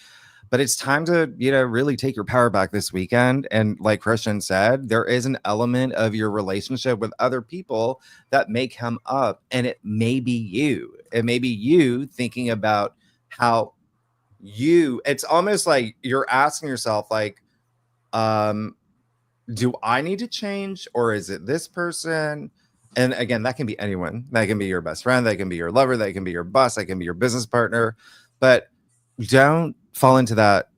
but it's time to, really take your power back this weekend. And like Christian said, there is an element of your relationship with other people that may come up, and it may be you. It may be you thinking about how it's almost like you're asking yourself, like, do I need to change, or is it this person? And again, that can be anyone. That can be your best friend. That can be your lover. That can be your boss. That can be your business partner. But don't fall into that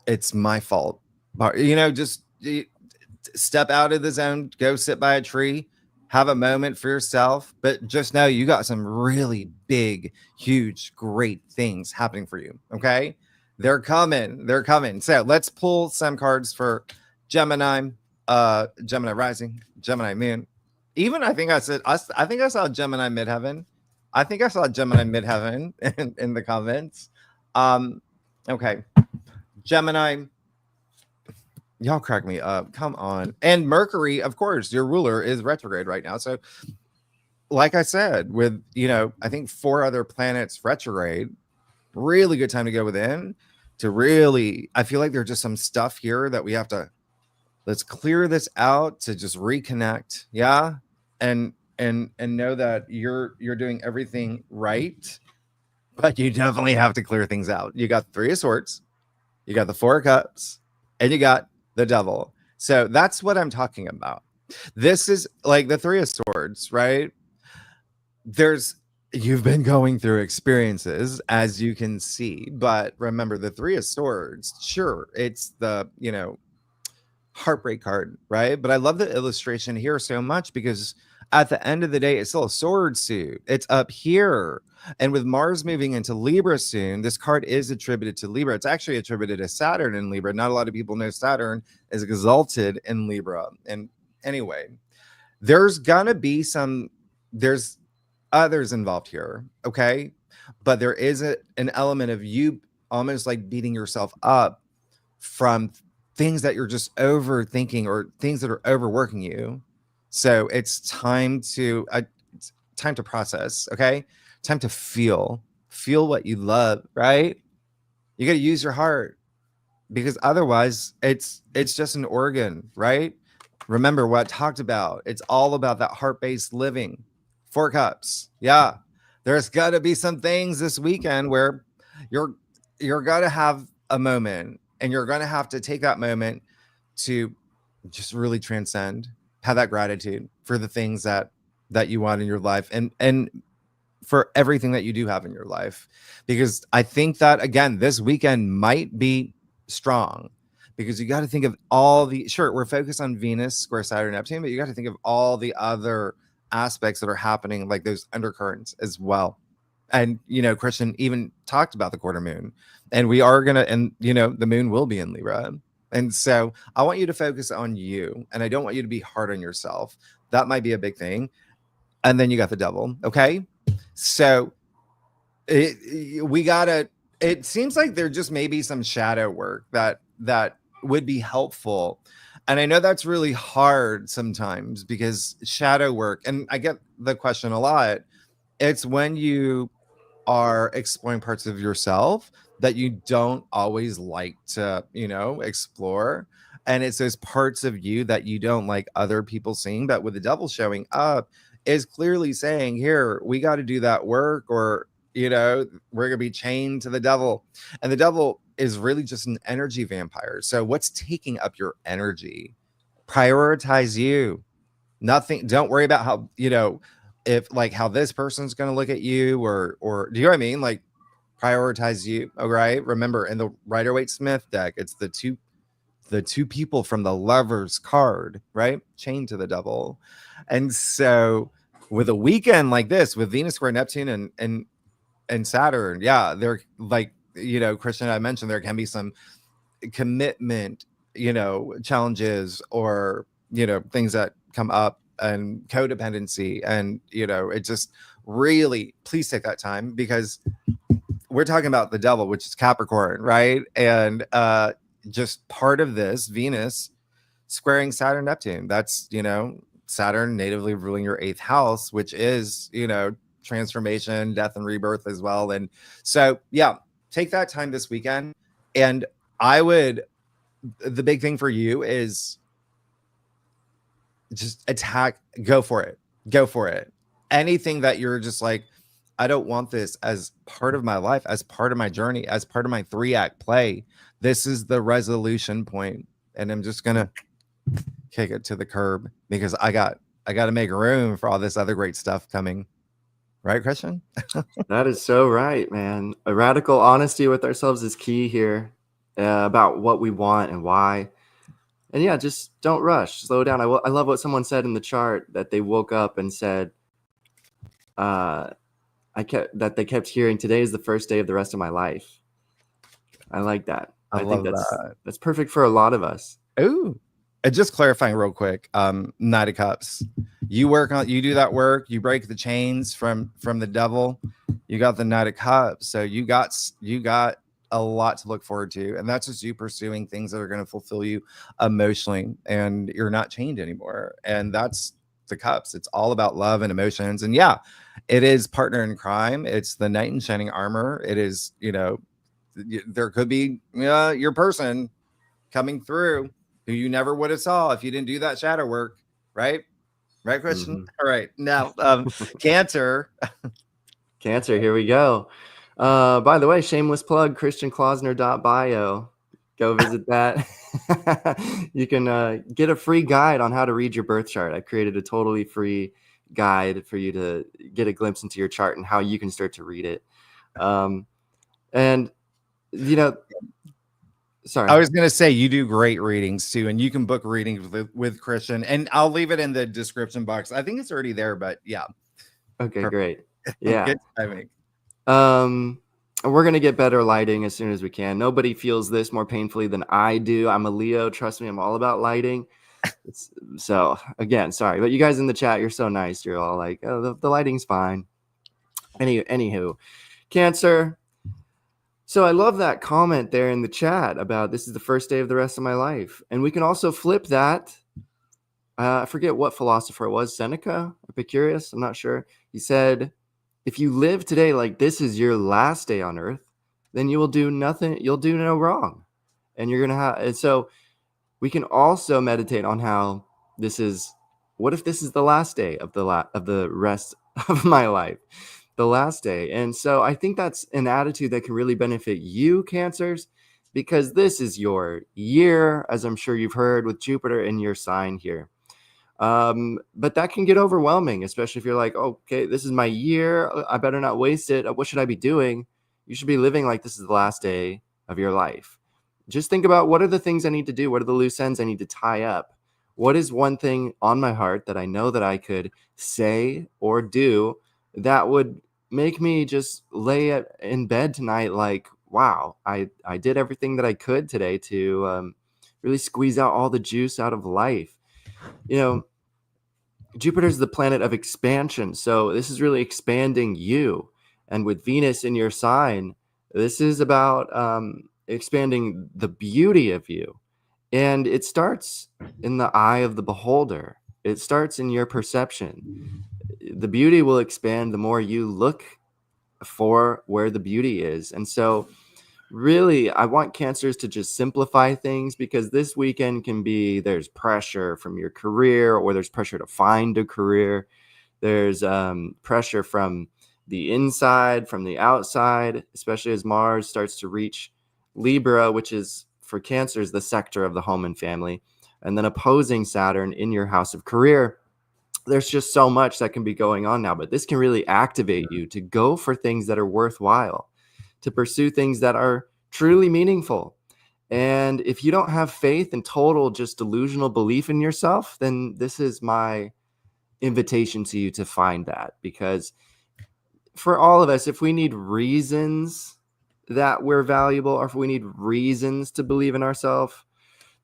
it's my fault. Just step out of the zone, go sit by a tree, have a moment for yourself. But just know you got some really big, huge, great things happening for you. Okay. They're coming. They're coming. So let's pull some cards for Gemini, Gemini rising, Gemini moon. Even I think I saw Gemini midheaven. I think I saw Gemini midheaven in the comments. Okay. Gemini, y'all crack me up. Come on. And Mercury, of course, your ruler is retrograde right now. So like I said, with, I think 4 other planets retrograde, really good time to go within to really, I feel like there's just some stuff here that we have to, let's clear this out to just reconnect. Yeah. And know that you're doing everything right, but you definitely have to clear things out. You got 3 of Swords, you got the 4 of Cups, and you got the Devil. So that's what I'm talking about. This is like the 3 of Swords, right? You've been going through experiences, as you can see, but remember the 3 of Swords, sure, it's the, heartbreak card, right? But I love the illustration here so much because at the end of the day, it's still a sword suit. It's up here. And with Mars moving into Libra soon, this card is attributed to Libra. It's actually attributed to Saturn in Libra. Not a lot of people know Saturn is exalted in Libra. And anyway, there's gonna be there's others involved here, okay? But there is an element of you almost like beating yourself up from things that you're just overthinking or things that are overworking you. So it's time to process, okay? Time to feel what you love, right? You got to use your heart because otherwise it's just an organ, right? Remember what I talked about. It's all about that heart-based living. 4 cups. Yeah. There's got to be some things this weekend where you're going to have a moment and you're going to have to take that moment to just really transcend, have that gratitude for the things that you want in your life and for everything that you do have in your life. Because I think that again, this weekend might be strong because you got to think of all the, sure, we're focused on Venus square Saturn Neptune, but you got to think of all the other aspects that are happening, like those undercurrents as well. And, Christian even talked about the quarter moon, and we are going to, and, the moon will be in Libra. And so I want you to focus on you, and I don't want you to be hard on yourself. That might be a big thing. And then you got the devil. Okay. So it seems like there just may be some shadow work that would be helpful. And I know that's really hard sometimes because shadow work, and I get the question a lot. It's when you are exploring parts of yourself that you don't always like to, explore. And it's those parts of you that you don't like other people seeing. But with the devil showing up, is clearly saying, here, we got to do that work, or, we're going to be chained to the devil. And the devil is really just an energy vampire. So what's taking up your energy? Prioritize you. Nothing. Don't worry about how, if like how this person's going to look at you or do you know what I mean? Like prioritize you. All right. Remember, in the Rider-Waite-Smith deck, it's the two people from the Lover's card, right? Chained to the devil. And so with a weekend like this, with Venus square Neptune and Saturn, yeah, they're like, Christian, I mentioned there can be some commitment, challenges or, things that come up and codependency. And, it just really, please take that time because we're talking about the devil, which is Capricorn, right? And just part of this, Venus squaring Saturn Neptune. That's, Saturn natively ruling your 8th house, which is, transformation, death, and rebirth as well. And so, yeah, take that time this weekend. And the big thing for you is just attack, go for it. Anything that you're just like, I don't want this as part of my life, as part of my journey, as part of my 3-act play. This is the resolution point, and I'm just gonna kick it to the curb because I got to make room for all this other great stuff coming. Right, Christian? That is so right, man. A radical honesty with ourselves is key here about what we want and why. And yeah, just don't rush. Slow down. I love what someone said in the chart, that they woke up and said, they kept hearing, today is the first day of the rest of my life. I like that. I think that's perfect for a lot of us. Ooh. And just clarifying real quick, Knight of Cups. You do that work, you break the chains from the devil, you got the Knight of Cups. So you got a lot to look forward to. And that's just you pursuing things that are going to fulfill you emotionally, and you're not chained anymore. And that's the Cups. It's all about love and emotions. And yeah, it is partner in crime. It's the knight in shining armor. It is, there could be your person coming through who you never would have saw if you didn't do that shadow work, right? Right, Christian? Mm-hmm. All right. Now, Cancer. Cancer, here we go. By the way, shameless plug, christianklausner.bio. Go visit that. You can get a free guide on how to read your birth chart. I created a totally free guide for you to get a glimpse into your chart and how you can start to read it. And, Sorry. I was going to say you do great readings too, and you can book readings with Christian, and I'll leave it in the description box. I think it's already there, but yeah. Okay, Perfect. great. Yeah. Good timing. We're gonna get better lighting as soon as we can. Nobody feels this more painfully than I do. I'm a Leo. Trust me, I'm all about lighting. So again, sorry, but you guys in the chat, you're so nice. You're all like, oh, the lighting's fine. Anywho, Cancer. So I love that comment there in the chat about this is the first day of the rest of my life. And we can also flip that. I forget what philosopher it was, Seneca, Epicurus, I'm not sure. He said, if you live today like this is your last day on earth, then you will do nothing, you'll do no wrong. And you're going to have, and so we can also meditate on how this is, what if this is the last day of the rest of my life? The last day. And so I think that's an attitude that can really benefit you, Cancers, because this is your year, as I'm sure you've heard, with Jupiter in your sign here. But that can get overwhelming, especially if you're like, okay, this is my year. I better not waste it. What should I be doing? You should be living like this is the last day of your life. Just think about, what are the things I need to do? What are the loose ends I need to tie up? What is one thing on my heart that I know that I could say or do that would make me just lay in bed tonight like, wow, I did everything that I could today to really squeeze out all the juice out of life. You know, Jupiter's the planet of expansion, so this is really expanding you. And with Venus in your sign, this is about expanding the beauty of you. And it starts in the eye of the beholder. It starts in your perception. The beauty will expand the more you look for where the beauty is. And so really, I want Cancers to just simplify things, because this weekend can be, there's pressure from your career, or there's pressure to find a career. There's pressure from the inside, from the outside, especially as Mars starts to reach Libra, which is for Cancers the sector of the home and family, and then opposing Saturn in your house of career. There's just so much that can be going on now, but this can really activate you to go for things that are worthwhile, to pursue things that are truly meaningful. And if you don't have faith and total just delusional belief in yourself, then this is my invitation to you to find that. Because for all of us, if we need reasons that we're valuable, or if we need reasons to believe in ourselves,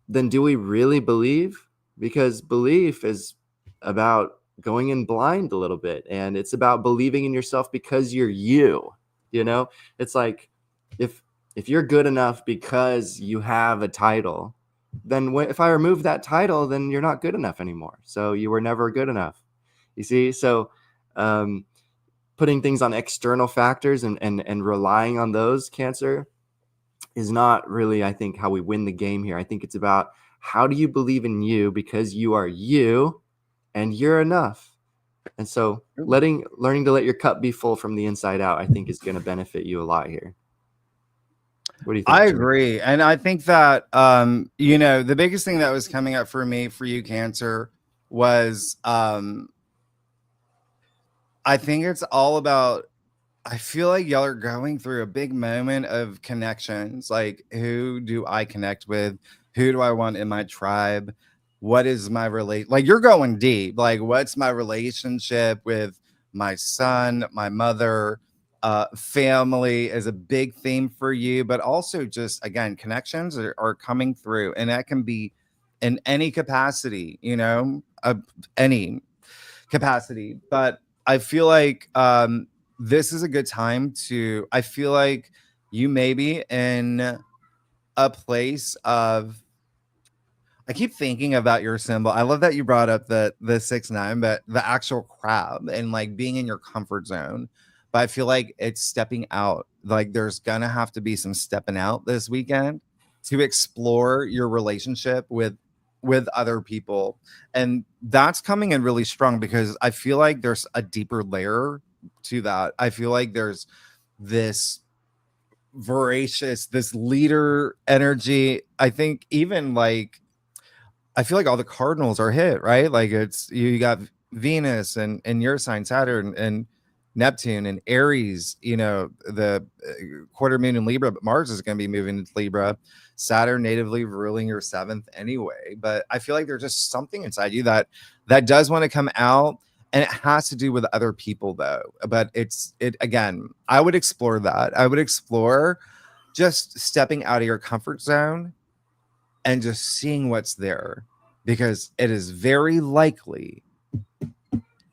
then do we really believe? Because belief is about going in blind a little bit, and it's about believing in yourself because you're you. You know, it's like if you're good enough because you have a title, then if I remove that title, then you're not good enough anymore. So you were never good enough. You see? So putting things on external factors and relying on those, Cancer, is not really, I think, how we win the game here. I think it's about, how do you believe in you, because you are you and you're enough. And so learning to let your cup be full from the inside out, I think, is going to benefit you a lot here. What do you think, I Jimmy? agree. And I think that, you know, the biggest thing that was coming up for me, for you, Cancer, was, I think it's all about, I feel like y'all are going through a big moment of connections. Like, who do I connect with? Who do I want in my tribe? What is my like, you're going deep. Like, what's my relationship with my son, my mother? Family is a big theme for you, but also just, again, connections are coming through, and that can be in any capacity, you know, any capacity. But I feel like this is a good time to, I feel like you may be in a place of, I keep thinking about your symbol. I love that you brought up the 6-9, but the actual crab and like being in your comfort zone. But I feel like it's stepping out. Like, there's gonna have to be some stepping out this weekend to explore your relationship with other people. And that's coming in really strong, because I feel like there's a deeper layer to that. I feel like there's this voracious, this leader energy. I think even like, I feel like all the cardinals are hit, right? Like, it's, you got Venus and your sign, Saturn and Neptune and Aries, you know, the quarter moon in Libra, but Mars is going to be moving into Libra. Saturn natively ruling your 7th anyway. But I feel like there's just something inside you that does want to come out, and it has to do with other people though. But it again, I would explore that. I would explore just stepping out of your comfort zone and just seeing what's there, because it is very likely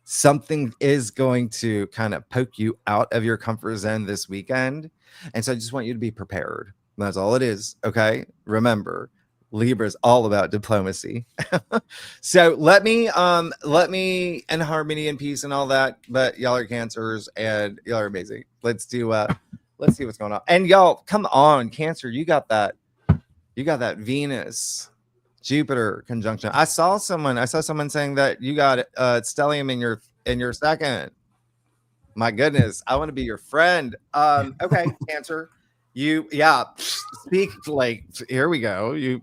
something is going to kind of poke you out of your comfort zone this weekend. And so I just want you to be prepared. That's all it is. Okay. Remember, Libra is all about diplomacy. So let me in harmony and peace and all that. But y'all are Cancers and y'all are amazing. Let's see what's going on. And y'all, come on, Cancer, you got that Venus Jupiter conjunction. I saw someone saying that you got stellium in your second. My goodness, I want to be your friend. Okay, Cancer. Speak like, here we go.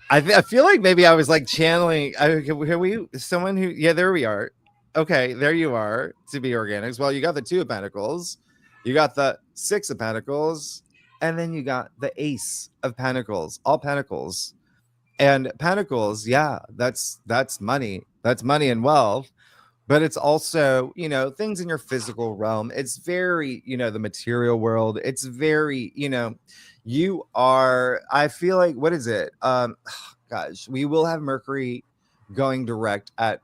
I feel like maybe I was like channeling. There we are. Okay, there you are, to be organics. Well, you got the 2 of Pentacles, you got the 6 of Pentacles, and then you got the Ace of Pentacles, all Pentacles. And Pentacles, yeah, that's money. That's money and wealth. But it's also, things in your physical realm. It's very, the material world. It's very, you are, I feel like, what is it? Gosh, we will have Mercury going direct at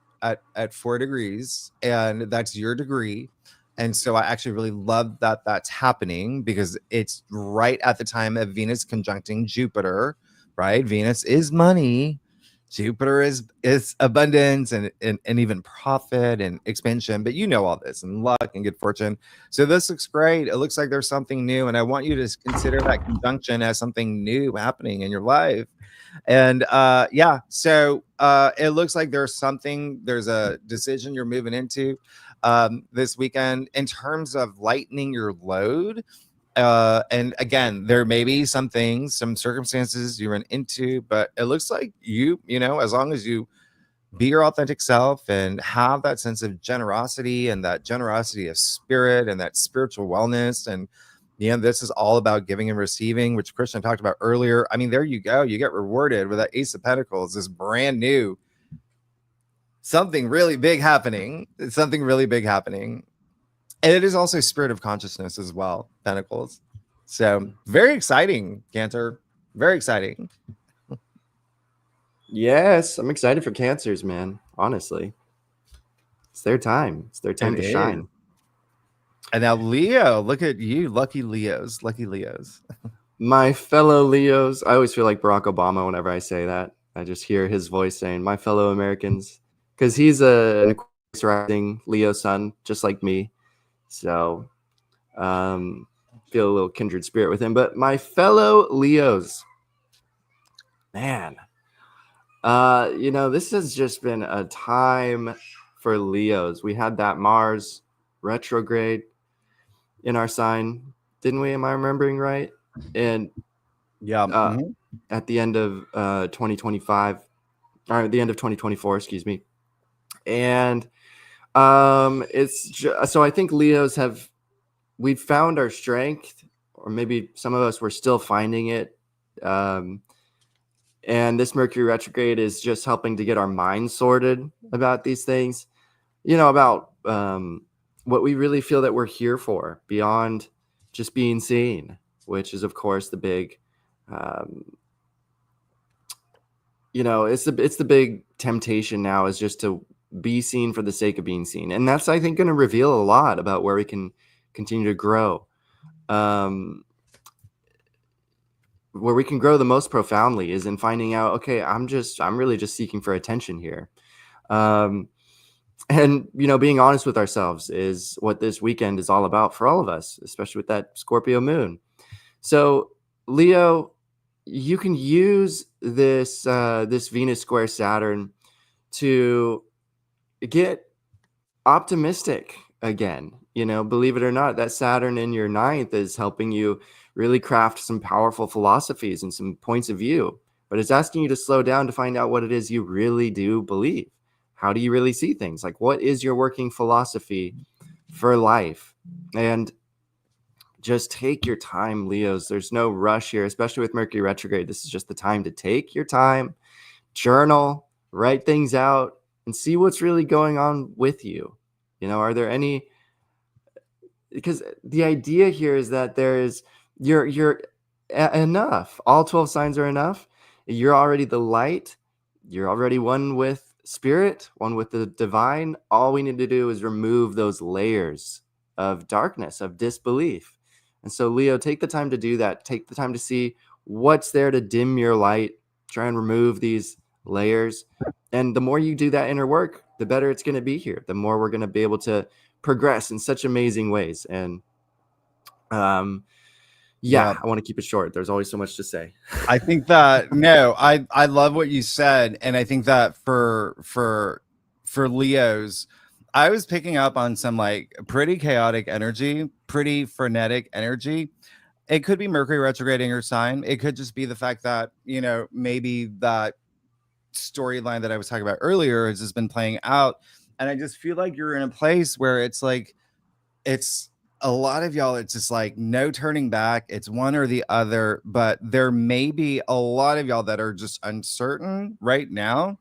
4 degrees, and that's your degree. And so I actually really love that that's happening, because it's right at the time of Venus conjuncting Jupiter, right? Venus is money. Jupiter is abundance and even profit and expansion, but all this, and luck and good fortune. So this looks great. It looks like there's something new, and I want you to consider that conjunction as something new happening in your life. And so it looks like there's a decision you're moving into this weekend in terms of lightening your load. And again, there may be some circumstances you run into, but it looks like as long as you be your authentic self and have that sense of generosity and that generosity of spirit and that spiritual wellness, and this is all about giving and receiving, which Christian talked about earlier. I mean, there you go. You get rewarded with that Ace of Pentacles, this brand new something really big happening. It's something really big happening. And it is also spirit of consciousness as well, Pentacles. So very exciting, Cancer. Very exciting. Yes, I'm excited for Cancers, man. Honestly, it's their time. It's their time to shine. And now Leo, look at you, lucky Leos. My fellow Leos. I always feel like Barack Obama whenever I say that. I just hear his voice saying, "My fellow Americans," because he's an Aquarius rising Leo sun, just like me. So, feel a little kindred spirit with him. But my fellow Leos, man, this has just been a time for Leos. We had that Mars retrograde in our sign, didn't we? Am I remembering right? And at the end of 2025, or the end of 2024, excuse me. And so I think Leos we've found our strength, or maybe some of us were still finding it. And this Mercury retrograde is just helping to get our minds sorted about these things, about what we really feel that we're here for beyond just being seen, which is, of course, the big, it's the big temptation now, is just to be seen for the sake of being seen. And that's, I think, going to reveal a lot about where we can continue to grow. Where we can grow the most profoundly is in finding out, okay, I'm really just seeking for attention here. And, being honest with ourselves is what this weekend is all about for all of us, especially with that Scorpio moon. So, Leo, you can use this Venus square Saturn to get optimistic again. Believe it or not, that Saturn in your 9th is helping you really craft some powerful philosophies and some points of view, but it's asking you to slow down to find out what it is you really do believe. How do you really see things? Like, what is your working philosophy for life? And just take your time, Leos. There's no rush here, especially with Mercury retrograde. This is just the time to take your time, journal, write things out, and see what's really going on with you. You know, are there any, because the idea here is that you're enough. All 12 signs are enough. You're already the light. You're already one with spirit, one with the divine. All we need to do is remove those layers of darkness, of disbelief. And so, Leo, take the time to do that. Take the time to see what's there to dim your light. Try and remove these layers. And the more you do that inner work, the better it's going to be here. The more we're going to be able to progress in such amazing ways. And yeah, I want to keep it short. There's always so much to say. I think that I love what you said, and I think that for Leos, I was picking up on some like pretty chaotic energy, pretty frenetic energy. It could be Mercury retrograding your sign. It could just be the fact that, you know, maybe that storyline that I was talking about earlier has just been playing out. And I just feel like you're in a place where it's like, it's a lot of y'all, it's just like no turning back. It's one or the other, but there may be a lot of y'all that are just uncertain right now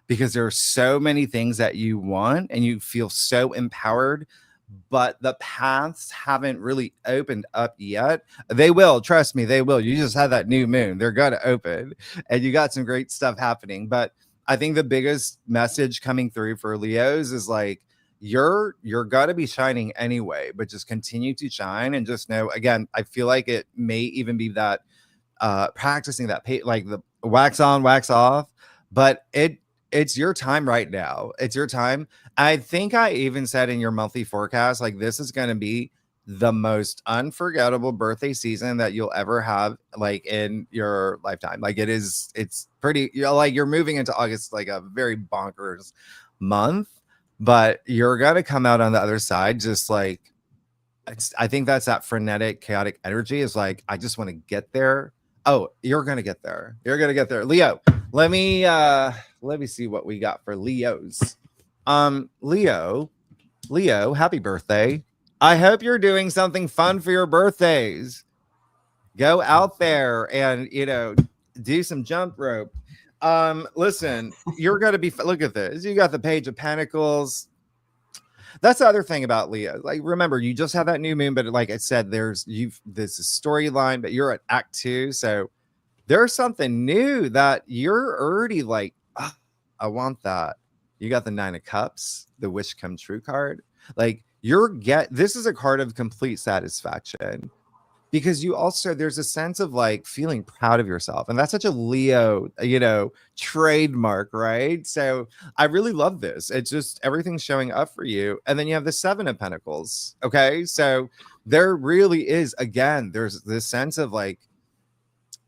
because there are so many things that you want and you feel so empowered, but the paths haven't really opened up yet. They will, trust me, they will. You just had that new moon. They're going to open and you got some great stuff happening. But I think the biggest message coming through for Leos is like, you're gonna be shining anyway, but just continue to shine and just know, again, I feel like it may even be that practicing that like the wax on, wax off, but it's your time right now. It's your time. I think I even said in your monthly forecast, like this is going to be the most unforgettable birthday season that you'll ever have, like in your lifetime. Like it's pretty, you know, like you're moving into August, like a very bonkers month, but you're going to come out on the other side. Just like, I think that's that frenetic, chaotic energy is like, I just want to get there. Oh, you're going to get there. You're going to get there. Leo, let me see what we got for Leos. Leo, happy birthday. I hope you're doing something fun for your birthdays. Go out there and, you know, do some jump rope. Listen, you're going to be, look at this. You got the Page of Pentacles. That's the other thing about Leo. Like, remember, you just have that new moon, but like I said, this is storyline, but you're at Act 2. So there's something new that you're already like, oh, I want that. You got the 9 of Cups, the wish come true card. Like this is a card of complete satisfaction because you also, there's a sense of like feeling proud of yourself. And that's such a Leo, you know, trademark, right? So I really love this. It's just everything's showing up for you. And then you have the 7 of Pentacles. Okay. So there really is, again, there's this sense of like,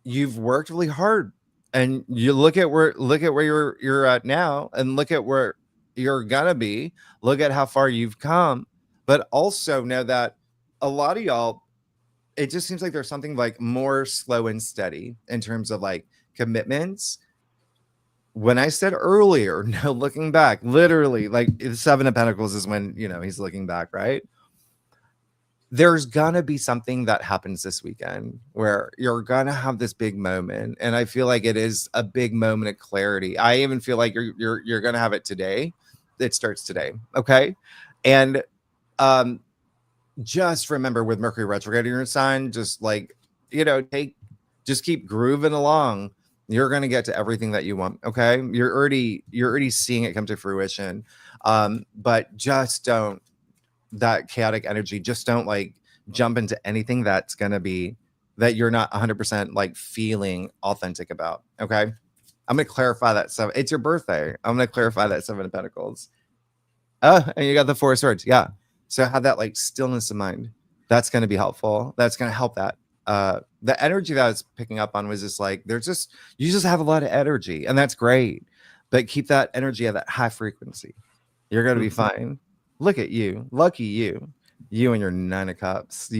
you've worked really hard and you look at where you're at now and look at where you're gonna be, look at how far you've come, but also know that a lot of y'all, it just seems like there's something like more slow and steady in terms of like commitments. When I said earlier, no looking back, literally like the 7 of Pentacles is when, you know, he's looking back, right? There's gonna be something that happens this weekend where you're gonna have this big moment. And I feel like it is a big moment of clarity. I even feel like you're gonna have it today. It starts today. Okay. And just remember with Mercury retrograde in your sign, just like, you know, just keep grooving along. You're going to get to everything that you want. Okay. You're already seeing it come to fruition. But just don't, that chaotic energy, just don't like jump into anything that's going to be that you're not 100% like feeling authentic about. Okay. I'm going to clarify that. So it's your birthday. I'm going to clarify that 7 of Pentacles. Oh, and you got the 4 of Swords. Yeah. So have that like stillness of mind. That's going to be helpful. That's going to help that. The energy that I was picking up on was just like, you just have a lot of energy and that's great, but keep that energy at that high frequency. You're going to be fine. Look at you. Lucky you. You and your 9 of Cups.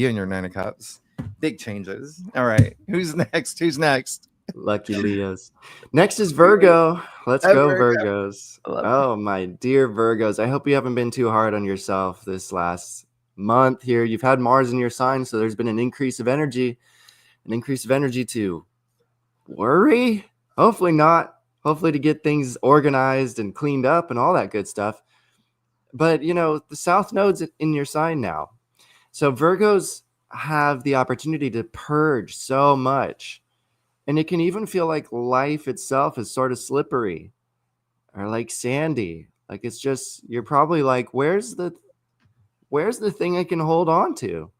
Big changes. All right. Who's next? Lucky Leos. Next is Virgo. Let's go, Virgos. Oh, my dear Virgos. I hope you haven't been too hard on yourself this last month here. You've had Mars in your sign, so there's been an increase of energy to worry. Hopefully not. Hopefully to get things organized and cleaned up and all that good stuff. But, the South Node's in your sign now. So Virgos have the opportunity to purge so much. And it can even feel like life itself is sort of slippery or like sandy. Like it's just, you're probably like, where's the thing I can hold on to?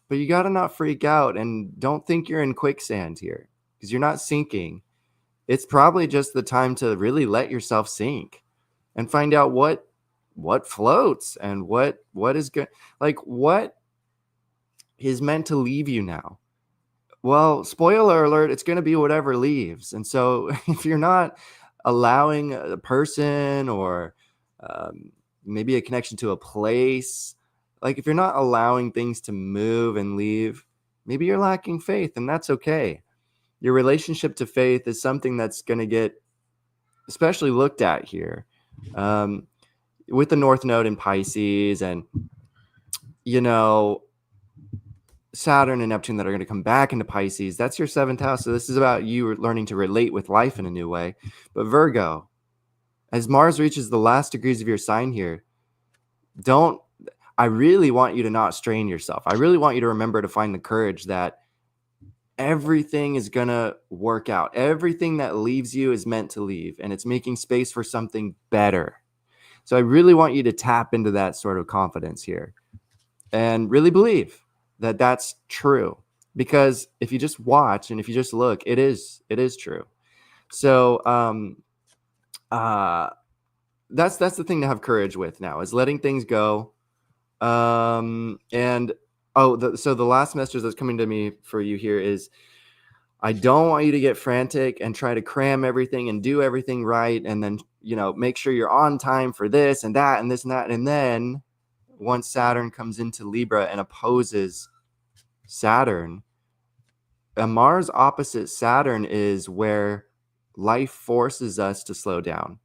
But you got to not freak out and don't think you're in quicksand here because you're not sinking. It's probably just the time to really let yourself sink and find out what floats and what is good. Like what is meant to leave you now. Well, spoiler alert, it's going to be whatever leaves. And so if you're not allowing a person or maybe a connection to a place, like if you're not allowing things to move and leave, maybe you're lacking faith, and that's okay. Your relationship to faith is something that's going to get especially looked at here with the North Node in Pisces and, Saturn and Neptune that are going to come back into Pisces. That's your 7th house. So this is about you learning to relate with life in a new way. But Virgo, as Mars reaches the last degrees of your sign here, I really want you to not strain yourself. I really want you to remember to find the courage that everything is going to work out. Everything that leaves you is meant to leave, and it's making space for something better. So I really want you to tap into that sort of confidence here and really believe that that's true, because if you just watch and if you just look, it is true. So that's the thing to have courage with now, is letting things go. So the last message that's coming to me for you here is, I don't want you to get frantic and try to cram everything and do everything right, and then make sure you're on time for this and that and this and that, and then once Saturn comes into Libra and opposes Saturn, a Mars opposite Saturn is where life forces us to slow down.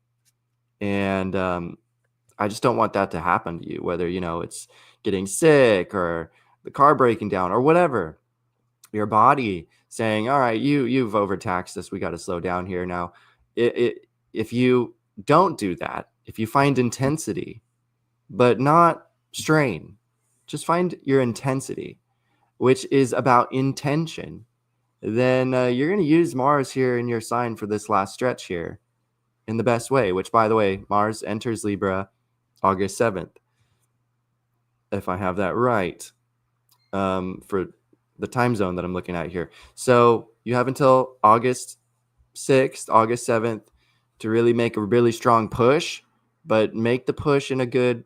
And I just don't want that to happen to you, whether, it's getting sick or the car breaking down or whatever. Your body saying, all right, you've overtaxed us. We got to slow down here now. If you don't do that, if you find intensity, but not strain, just find your intensity, which is about intention, then you're going to use Mars here in your sign for this last stretch here in the best way, which, by the way, Mars enters Libra August 7th, if I have that right, for the time zone that I'm looking at here. So you have until August 6th, August 7th to really make a really strong push, but make the push in a good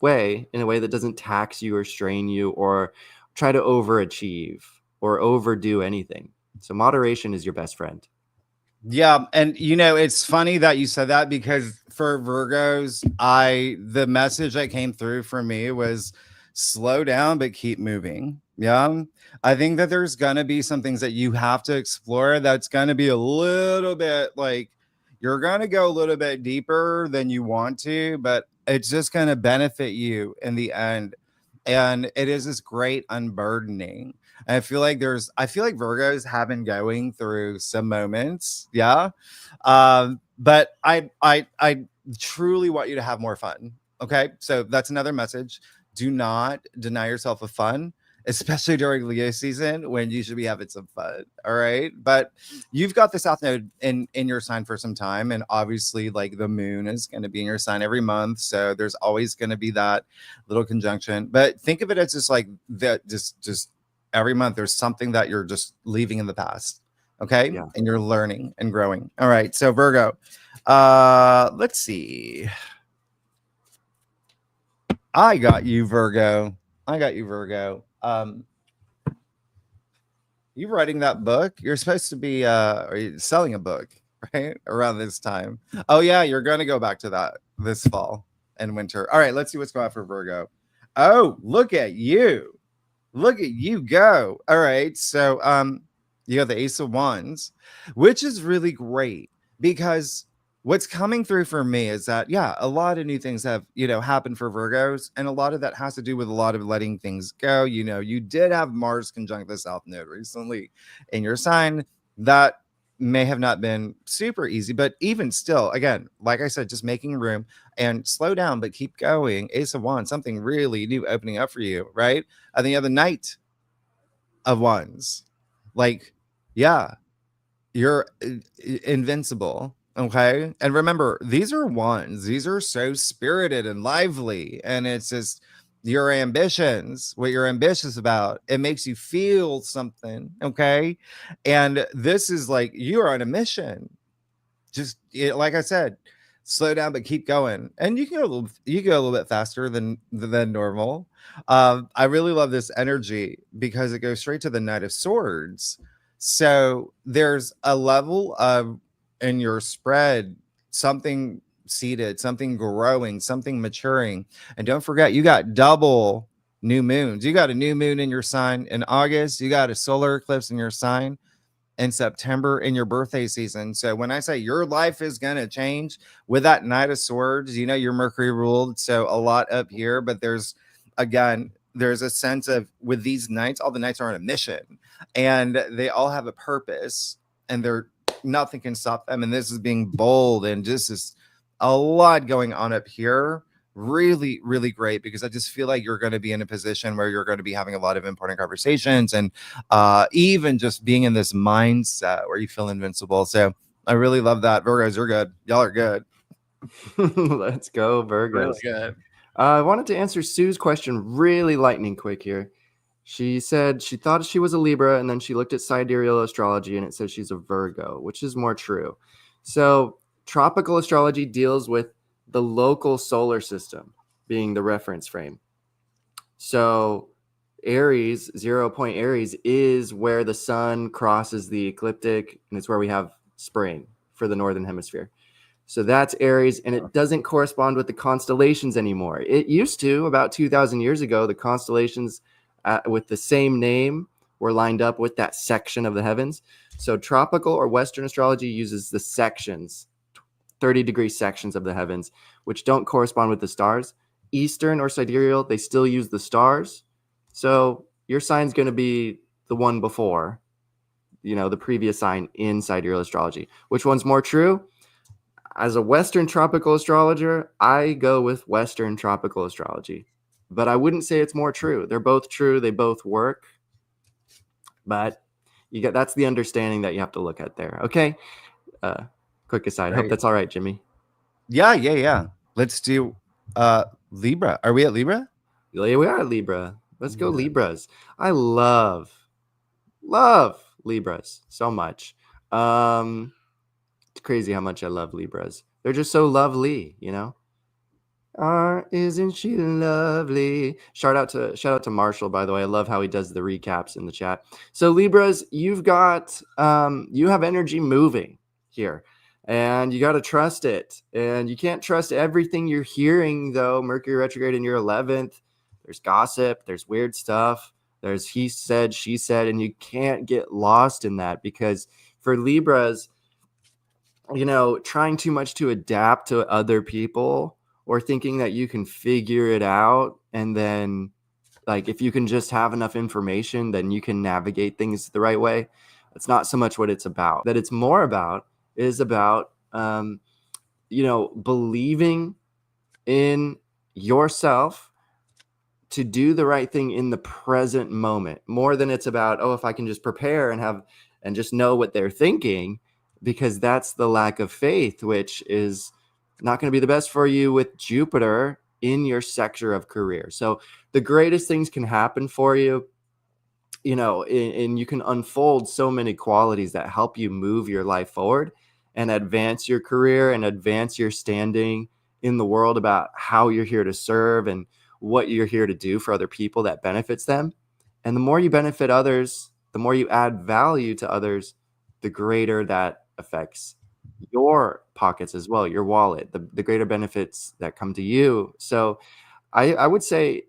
way, in a way that doesn't tax you or strain you or try to overachieve or overdo anything. So moderation is your best friend. Yeah, and it's funny that you said that, because for Virgos, the message that came through for me was slow down but keep moving. Yeah. I think that there's gonna be some things that you have to explore that's gonna be a little bit like you're gonna go a little bit deeper than you want to, but it's just gonna benefit you in the end. And it is this great unburdening. I feel like Virgos have been going through some moments. Yeah. But I truly want you to have more fun. Okay. So that's another message. Do not deny yourself of fun, especially during Leo season when you should be having some fun. All right. But you've got the South Node in your sign for some time. And obviously, like, the moon is going to be in your sign every month. So there's always going to be that little conjunction. But think of it as just like that, just every month there's something that you're just leaving in the past. Okay. Yeah. And you're learning and growing. All right. So Virgo, let's see. I got you, Virgo. You writing that book? You're supposed to be are you selling a book, right? Around this time. Oh yeah, you're gonna go back to that this fall and winter. All right, let's see what's going on for Virgo. Oh, look at you. Look at you go. All right. So you have the Ace of Wands, which is really great because what's coming through for me is that, yeah, a lot of new things have, happened for Virgos. And a lot of that has to do with a lot of letting things go. You did have Mars conjunct the South Node recently in your sign. That may have not been super easy, but even still, again, like I said, just making room and slow down, but keep going. Ace of Wands, something really new opening up for you, right? And then you have the Knight of Wands. Like, yeah, you're invincible. Okay. And remember, these are ones. These are so spirited and lively. And it's just your ambitions, what you're ambitious about. It makes you feel something. Okay. And this is like you are on a mission. Just like I said, slow down but keep going, and you go a little bit faster than normal. I really love this energy because it goes straight to the Knight of Swords. So there's a level of in your spread, something seeded, something growing, something maturing. And don't forget, you got double new moons. You got a new moon in your sign in August, you got a solar eclipse in your sign in September in your birthday season. So when I say your life is going to change with that Knight of Swords, you're Mercury ruled. So a lot up here, but there's a sense of with these knights, all the knights are on a mission and they all have a purpose and nothing can stop them. And this is being bold and just is a lot going on up here. Really, really great because I just feel like you're going to be in a position where you're going to be having a lot of important conversations and even just being in this mindset where you feel invincible. So I really love that. Virgos, you're good. Y'all are good. Let's go, Virgos. Really good. I wanted to answer Sue's question really lightning quick here. She said she thought she was a Libra, and then she looked at sidereal astrology, and it says she's a Virgo, which is more true. So tropical astrology deals with the local solar system being the reference frame. So Aries, 0 point Aries, is where the sun crosses the ecliptic, and it's where we have spring for the northern hemisphere. So that's Aries, and it doesn't correspond with the constellations anymore. It used to, about 2,000 years ago, the constellations with the same name were lined up with that section of the heavens. So tropical or Western astrology uses the sections, 30-degree sections of the heavens, which don't correspond with the stars. Eastern or sidereal, they still use the stars. So your sign's going to be the one before, the previous sign in sidereal astrology. Which one's more true? As a Western tropical astrologer, I go with Western tropical astrology. But I wouldn't say it's more true. They're both true. They both work. But that's the understanding that you have to look at there. Okay? Quick aside. Right. Hope that's all right, Jimmy. Yeah. Let's do Libra. Are we at Libra? Yeah, we are at Libra. Let's go Libras. I love Libras so much. It's crazy how much I love Libras. They're just so lovely, Isn't she lovely? Shout out to Marshall, by the way. I love how he does the recaps in the chat. So Libras, you have energy moving here, and you got to trust it. And you can't trust everything you're hearing, though. Mercury retrograde in your 11th. There's gossip. There's weird stuff. There's he said, she said, and you can't get lost in that because for Libras, trying too much to adapt to other people or thinking that you can figure it out. And then if you can just have enough information, then you can navigate things the right way. That's not so much what it's about. That it's more about is about, believing in yourself to do the right thing in the present moment more than it's about, if I can just prepare and just know what they're thinking, because that's the lack of faith, which is not going to be the best for you with Jupiter in your sector of career. So the greatest things can happen for you, and you can unfold so many qualities that help you move your life forward and advance your career and advance your standing in the world about how you're here to serve and what you're here to do for other people that benefits them. And the more you benefit others, the more you add value to others, the greater that affects your pockets as well, your wallet, the greater benefits that come to you. So I would say,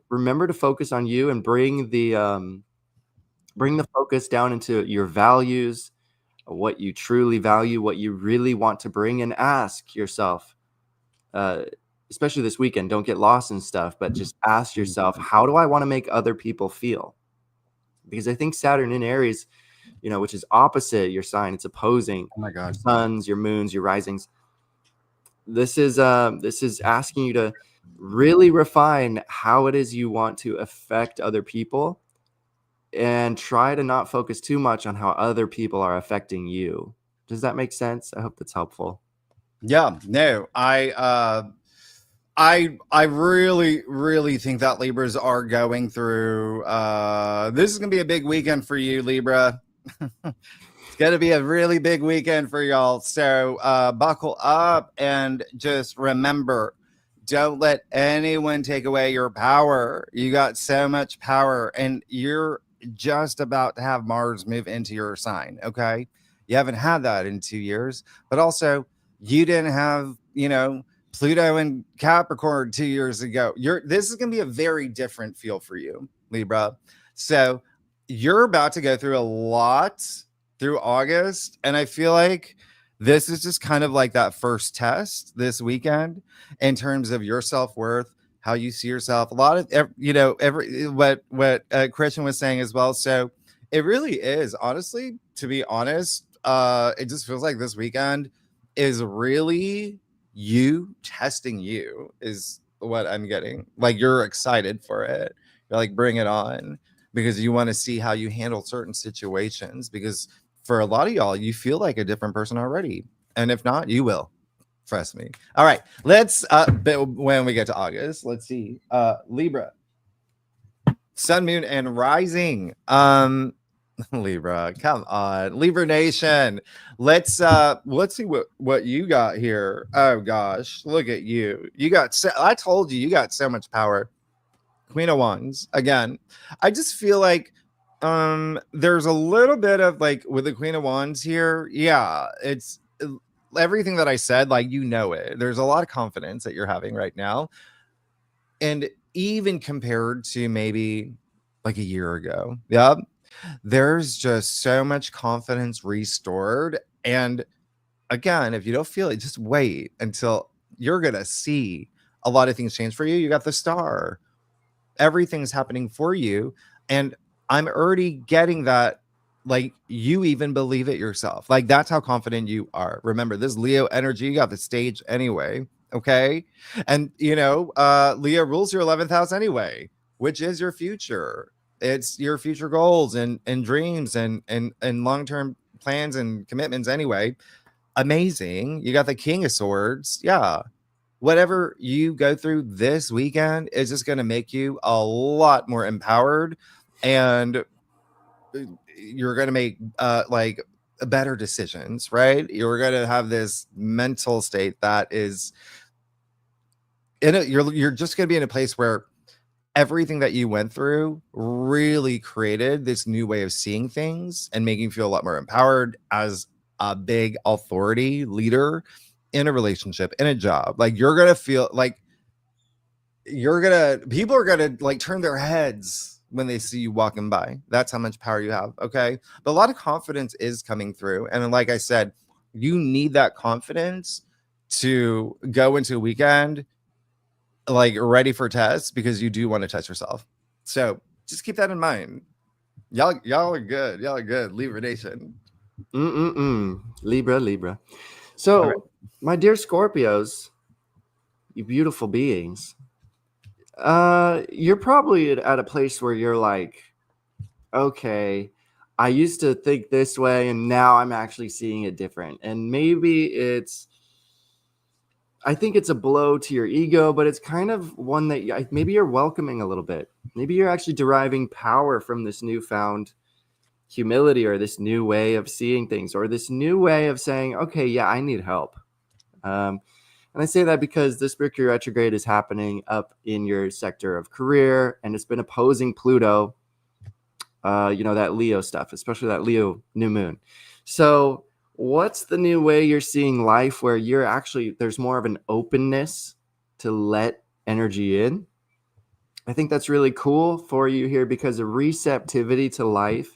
remember to focus on you and bring the focus down into your values, what you truly value, what you really want to bring, and ask yourself, especially this weekend, don't get lost in stuff, but just ask yourself, how do I want to make other people feel? Because I think Saturn in Aries, which is opposite your sign, it's opposing your suns, your moons, your risings. This is asking you to really refine how it is you want to affect other people, and try to not focus too much on how other people are affecting you. Does that make sense? I hope that's helpful. Yeah, no, I really, really think that Libras are going through, this is going to be a big weekend for you, Libra. It's going to be a really big weekend for y'all. So buckle up and just remember, don't let anyone take away your power. You got so much power, and you're just about to have Mars move into your sign. Okay. You haven't had that in 2 years, but also you didn't have, Pluto and Capricorn 2 years ago. This is going to be a very different feel for you, Libra. So you're about to go through a lot through August, and I feel like this is just kind of like that first test this weekend in terms of your self-worth, how you see yourself. A lot of what Christian was saying as well. So it really is, honestly, to be honest, it just feels like this weekend is really you testing you, is what I'm getting. Like, you're excited for it. You're like, bring it on, because you want to see how you handle certain situations, because for a lot of y'all, you feel like a different person already. And if not, you will. Trust me. All right. Let's when we get to August, let's see. Libra. Sun, moon, and rising. Libra, come on. Libra Nation. Let's see what you got here. Oh gosh, look at you. I told you got so much power. Queen of Wands. Again, I just feel like there's a little bit of, like, with the Queen of Wands here. Yeah, it's everything that I said, like, it. There's a lot of confidence that you're having right now. And even compared to maybe like a year ago. Yep. There's just so much confidence restored. And again, if you don't feel it, just wait until you're going to see a lot of things change for you. You got the star. Everything's happening for you. And I'm already getting that, like, you even believe it yourself. Like, that's how confident you are. Remember, this Leo energy, you got the stage anyway. Okay. And Leo rules your 11th house anyway, which is your future. It's your future goals and dreams and long-term plans and commitments anyway. Amazing. You got the King of Swords. Yeah. Whatever you go through this weekend is just going to make you a lot more empowered, and you're going to make like better decisions, right? You're going to have this mental state that is you're just going to be in a place where everything that you went through really created this new way of seeing things and making you feel a lot more empowered as a big authority leader in a relationship, in a job. Like, you're going to feel like people are going to, like, turn their heads when they see you walking by. That's how much power you have. Okay. But a lot of confidence is coming through. And like I said, you need that confidence to go into a weekend like ready for tests, because you do want to test yourself. So just keep that in mind. Y'all are good. Y'all are good. Libra Nation. Libra. So, right, my dear Scorpios, you beautiful beings, you're probably at a place where you're like, okay, I used to think this way and now I'm actually seeing it different. And maybe I think it's a blow to your ego, but it's kind of one that maybe you're welcoming a little bit. Maybe you're actually deriving power from this newfound humility, or this new way of seeing things, or this new way of saying, okay, yeah, I need help. And I say that because this Mercury retrograde is happening up in your sector of career, and it's been opposing Pluto, that Leo stuff, especially that Leo new moon. So what's the new way you're seeing life, where there's more of an openness to let energy in? I think that's really cool for you here, because of receptivity to life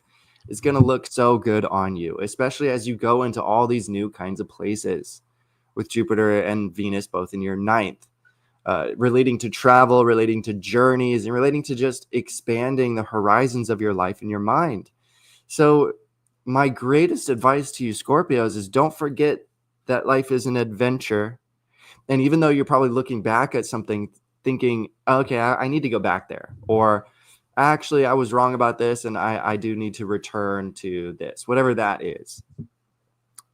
is going to look so good on you, especially as you go into all these new kinds of places with Jupiter and Venus both in your ninth, relating to travel, relating to journeys, and relating to just expanding the horizons of your life and your mind. So my greatest advice to you Scorpios is don't forget that life is an adventure. And even though you're probably looking back at something thinking, okay, I need to go back there, or actually I was wrong about this and I do need to return to this, whatever that is.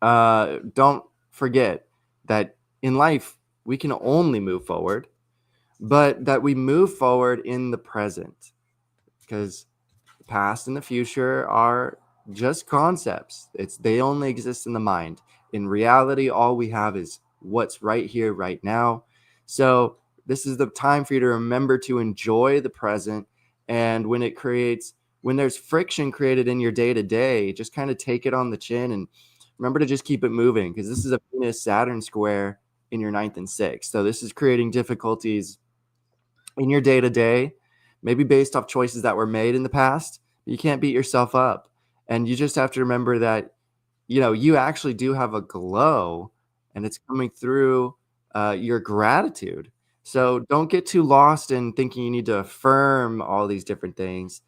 Don't forget that in life we can only move forward, but that we move forward in the present, because the past and the future are just concepts. They only exist in the mind. In reality, all we have is what's right here, right now. So this is the time for you to remember to enjoy the present. And when there's friction created in your day-to-day, just kind of take it on the chin and remember to just keep it moving, because this is a Venus-Saturn square in your ninth and sixth. So this is creating difficulties in your day-to-day, maybe based off choices that were made in the past. You can't beat yourself up. And you just have to remember that, you actually do have a glow, and it's coming through your gratitude. So don't get too lost in thinking you need to affirm all these different things.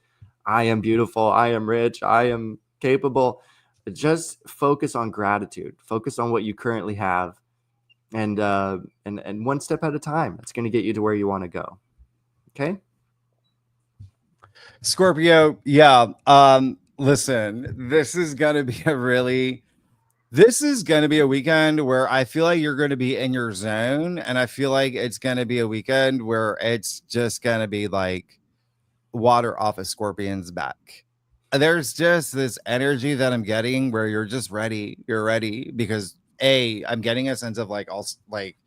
I am beautiful. I am rich. I am capable. Just focus on gratitude. Focus on what you currently have, and one step at a time. It's going to get you to where you want to go. Okay. Scorpio, yeah. Listen, this is gonna be a weekend where I feel like you're gonna be in your zone, and I feel like it's gonna be a weekend where it's just gonna be like water off a scorpion's back. There's just this energy that I'm getting where you're just ready. You're ready because I'm getting a sense of like all like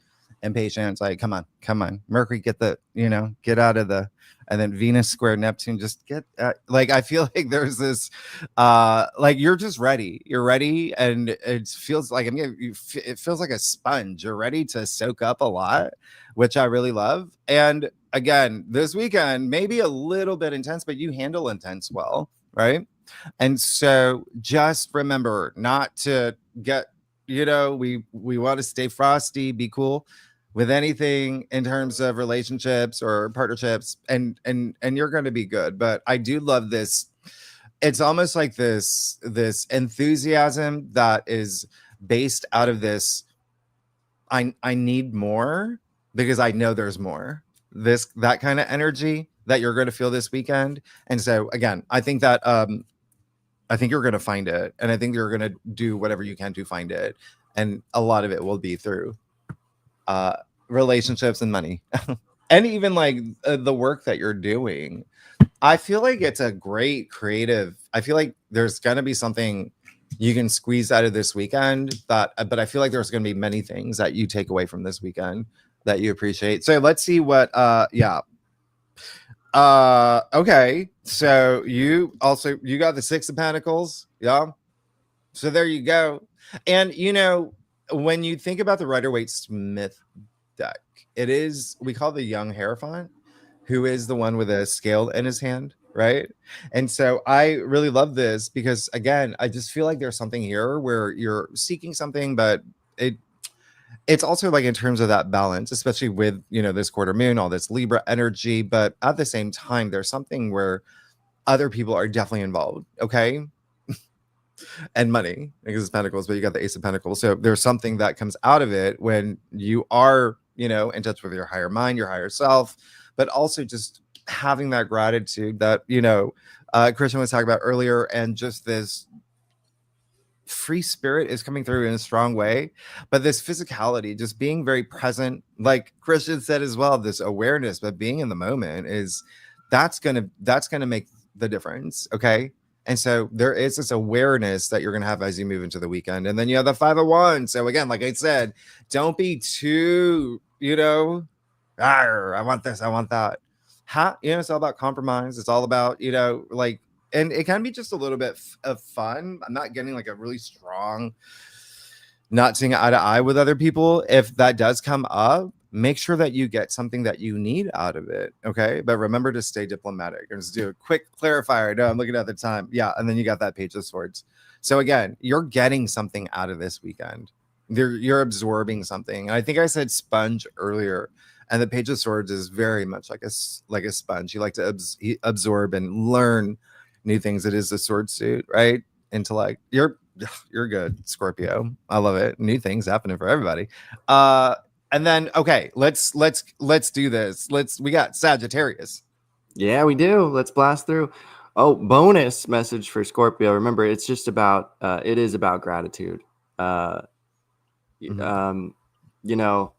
impatience. Like, come on, Mercury, get out of the, and then Venus square Neptune, just get like, I feel like there's this like you're just ready. You're ready, and it feels like it feels like a sponge. You're ready to soak up a lot, which I really love. And again, this weekend maybe a little bit intense, but you handle intense well, right? And so just remember not to get, we want to stay frosty, be cool with anything in terms of relationships or partnerships, and you're going to be good. But I do love this. It's almost like this enthusiasm that is based out of this I need more because I know there's more. That kind of energy that you're going to feel this weekend. And so again, I think that I think you're going to find it, and I think you're going to do whatever you can to find it, and a lot of it will be through relationships and money, and even like the work that you're doing. I feel like it's a great creative. I feel like there's going to be something you can squeeze out of this weekend but I feel like there's going to be many things that you take away from this weekend that you appreciate. So let's see what okay, so you got the Six of Pentacles. Yeah, so there you go. And when you think about the Rider-Waite-Smith deck, we call the young Hierophant, who is the one with a scale in his hand, right? And so I really love this because, again, I just feel like there's something here where you're seeking something, but it's also like in terms of that balance, especially with, this quarter moon, all this Libra energy. But at the same time, there's something where other people are definitely involved, okay? And money, because it's Pentacles, but you got the Ace of Pentacles. So there's something that comes out of it when you are, in touch with your higher mind, your higher self, but also just having that gratitude that, Christian was talking about earlier, and just this free spirit is coming through in a strong way. But this physicality, just being very present, like Christian said as well, this awareness, but being in the moment that's gonna make the difference. Okay. And so there is this awareness that you're going to have as you move into the weekend. And then you have the 501. So again, like I said, don't be too, I want this, I want that. It's all about compromise. It's all about, and it can be just a little bit of fun. I'm not getting like a really strong, not seeing eye to eye with other people. If that does come up, make sure that you get something that you need out of it. Okay. But remember to stay diplomatic. And just do a quick clarifier. No, I'm looking at the time. Yeah. And then you got that Page of Swords. So again, you're getting something out of this weekend. You're absorbing something. And I think I said sponge earlier. And the Page of Swords is very much like a sponge. You like to absorb and learn new things. It is a sword suit, right? Intellect. You're good, Scorpio. I love it. New things happening for everybody. And then okay, let's do this. We got Sagittarius. Yeah, we do. Let's blast through. Oh, bonus message for Scorpio. Remember, it's just about it is about gratitude. You know,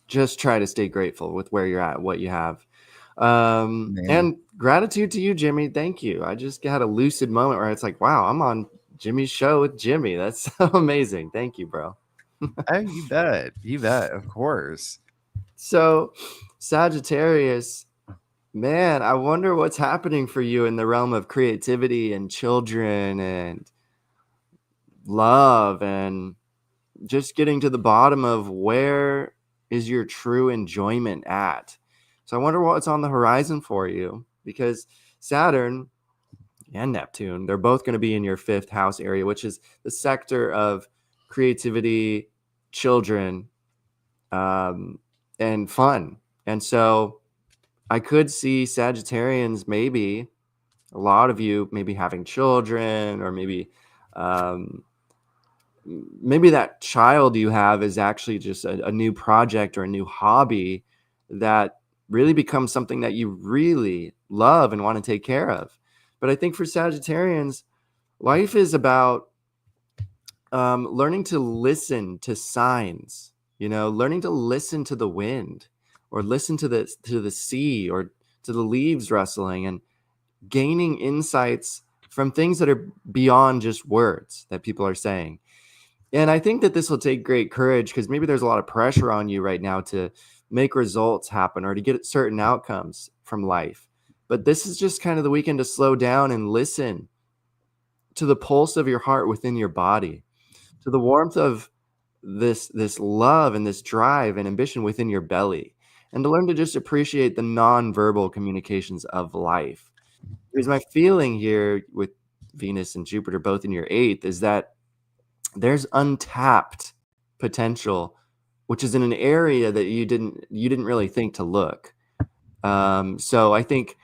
just try to stay grateful with where you're at, what you have. And gratitude to you, Jimmy. Thank you. I just had a lucid moment where it's like, wow, I'm on Jimmy's show with Jimmy. That's so amazing. Thank you, bro. Oh, you bet. You bet. Of course. So, Sagittarius, man, I wonder what's happening for you in the realm of creativity and children and love and just getting to the bottom of where is your true enjoyment at. So I wonder what's on the horizon for you, because Saturn and Neptune, they're both going to be in your 5th house area, which is the sector of creativity, children, and fun. And so I could see Sagittarians, maybe a lot of you maybe having children, or maybe that child you have is actually just a new project or a new hobby that really becomes something that you really love and want to take care of. But I think for Sagittarians, life is about learning to listen to signs, learning to listen to the wind, or listen to the sea, or to the leaves rustling, and gaining insights from things that are beyond just words that people are saying. And I think that this will take great courage, because maybe there's a lot of pressure on you right now to make results happen or to get certain outcomes from life. But this is just kind of the weekend to slow down and listen to the pulse of your heart within your body, to the warmth of this love and this drive and ambition within your belly, and to learn to just appreciate the nonverbal communications of life. Because my feeling here with Venus and Jupiter both in your 8th is that there's untapped potential, which is in an area that you didn't really think to look. So I think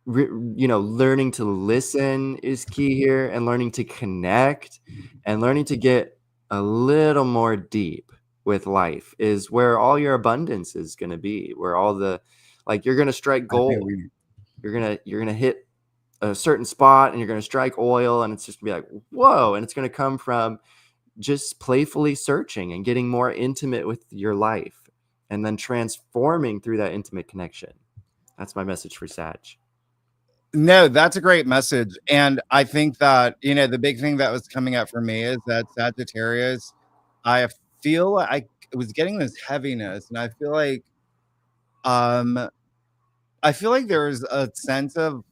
learning to listen is key here, and learning to connect and learning to get a little more deep with life is where all your abundance is going to be, where all the, like, you're going to strike gold. You're going to hit a certain spot and you're going to strike oil, and it's just going to be like, whoa. And it's going to come from just playfully searching and getting more intimate with your life, and then transforming through that intimate connection. That's my message for Sag. No, that's a great message. And I think that, the big thing that was coming up for me is that Sagittarius, I feel like I was getting this heaviness, and I feel like there's a sense of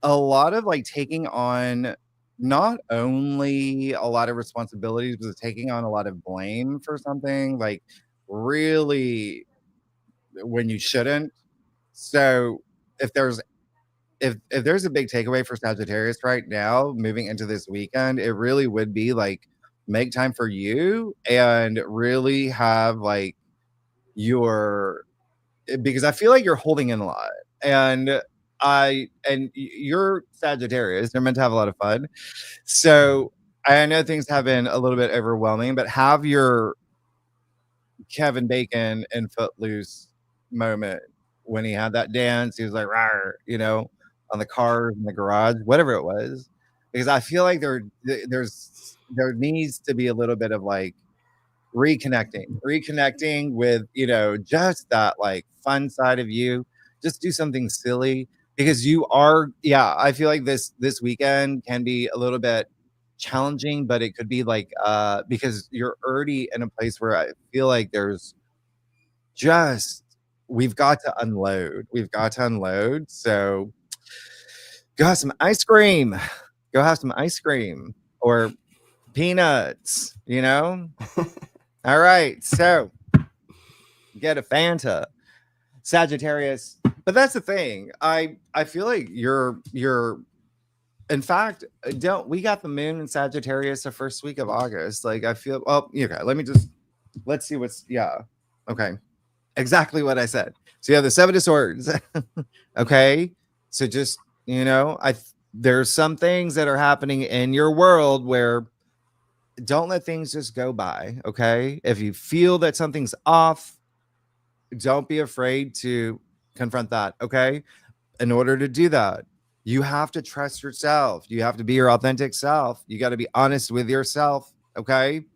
a lot of like taking on not only a lot of responsibilities, but taking on a lot of blame for something, like really when you shouldn't. So if there's a big takeaway for Sagittarius right now, moving into this weekend, it really would be like make time for you and really have like because I feel like you're holding in a lot, and you're Sagittarius. They're meant to have a lot of fun. So I know things have been a little bit overwhelming, but have your Kevin Bacon and Footloose moment when he had that dance. He was like, rawr, on the cars in the garage, whatever it was. Because I feel like there needs to be a little bit of like reconnecting with, just that like fun side of you. Just do something silly, because I feel like this weekend can be a little bit challenging, but it could be like because you're already in a place where I feel like there's just we've got to unload. So go have some ice cream, or peanuts. All right, so Get a Fanta. Sagittarius. But that's the thing. I feel like you're in fact, don't we got the moon in Sagittarius the first week of August. Like I feel okay, let's see what's okay. Exactly what I said. So you have the Seven of Swords. Okay. So just there's some things that are happening in your world where don't let things just go by. Okay. If you feel that something's off, don't be afraid to confront that. Okay. In order to do that, you have to trust yourself. You have to be your authentic self. You got to be honest with yourself. Okay.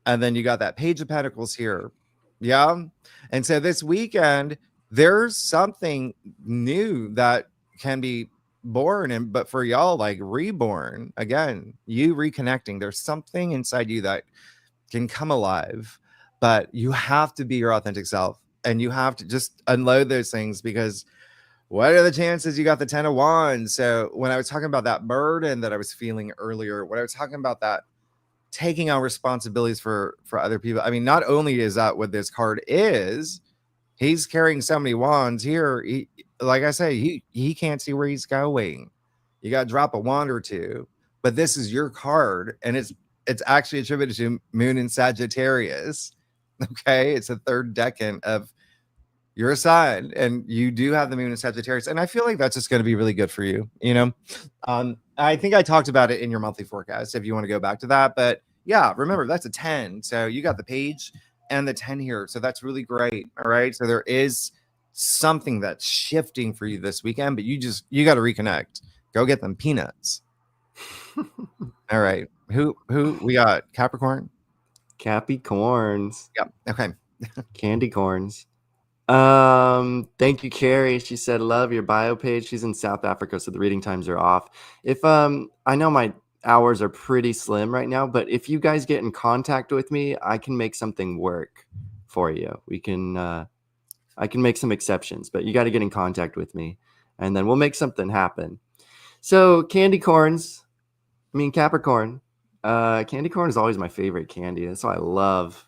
And then you got that Page of Pentacles here. Yeah. And so this weekend, there's something new that can be born, and but for y'all, like reborn again, you reconnecting. There's something inside you that can come alive, but you have to be your authentic self and you have to just unload those things, because what are the chances you got the 10 of Wands? So when I was talking about that burden that I was feeling earlier, when I was talking about that taking on responsibilities for other people, I mean, not only is that what this card is, he's carrying so many wands here. He, like I say, he can't see where he's going. You got to drop a wand or two, but this is your card, and it's actually attributed to Moon in Sagittarius. Okay, it's a third decan of your sign, and you do have the Moon in Sagittarius, and I feel like that's just going to be really good for you. I think I talked about it in your monthly forecast if you want to go back to that, but yeah, remember that's a 10, so you got the page and the 10 here, so that's really great. All right, so there is something that's shifting for you this weekend, but you got to reconnect. Go get them peanuts. All right, who we got? Capricorn. Capricorns. Yep. Okay. Candy corns. Thank you, Carrie. She said, love your bio page. She's in South Africa, so the reading times are off. If I know my hours are pretty slim right now, but if you guys get in contact with me, I can make something work for you. We can I can make some exceptions, but you got to get in contact with me, and then we'll make something happen. So candy corns, Capricorn. Candy corn is always my favorite candy. That's why I love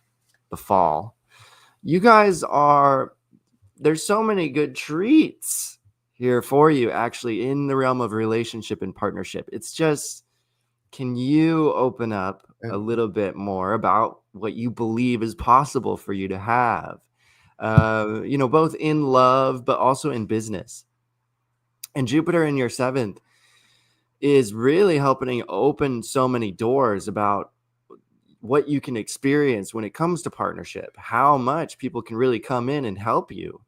the fall. You guys there's so many good treats here for you, actually, in the realm of relationship and partnership. It's just, can you open up a little bit more about what you believe is possible for you to have, both in love, but also in business? And Jupiter in your 7th is really helping open so many doors about what you can experience when it comes to partnership, how much people can really come in and help you.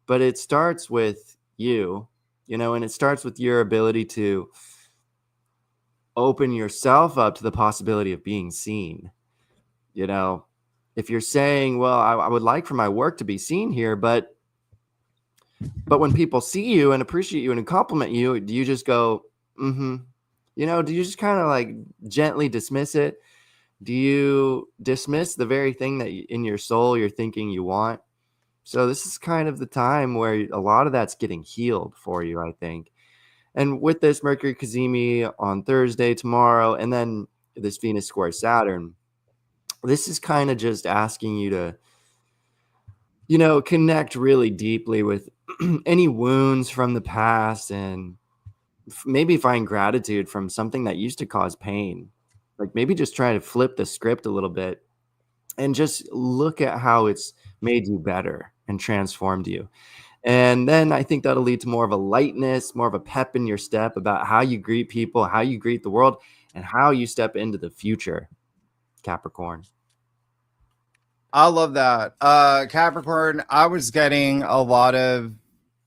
But it starts with you, and it starts with your ability to open yourself up to the possibility of being seen. If you're saying, well, I would like for my work to be seen here, but when people see you and appreciate you and compliment you, do you just go, mm-hmm? Do you just kind of like gently dismiss it? Do you dismiss the very thing that in your soul you're thinking you want? So this is kind of the time where a lot of that's getting healed for you, I think. And with this Mercury Cazimi on Thursday, tomorrow, and then this Venus square Saturn, this is kind of just asking you to, connect really deeply with any wounds from the past, and maybe find gratitude from something that used to cause pain. Like maybe just try to flip the script a little bit and just look at how it's made you better and transformed you. And then I think that'll lead to more of a lightness, more of a pep in your step about how you greet people, how you greet the world, and how you step into the future, Capricorn. I love that. Capricorn, I was getting a lot of,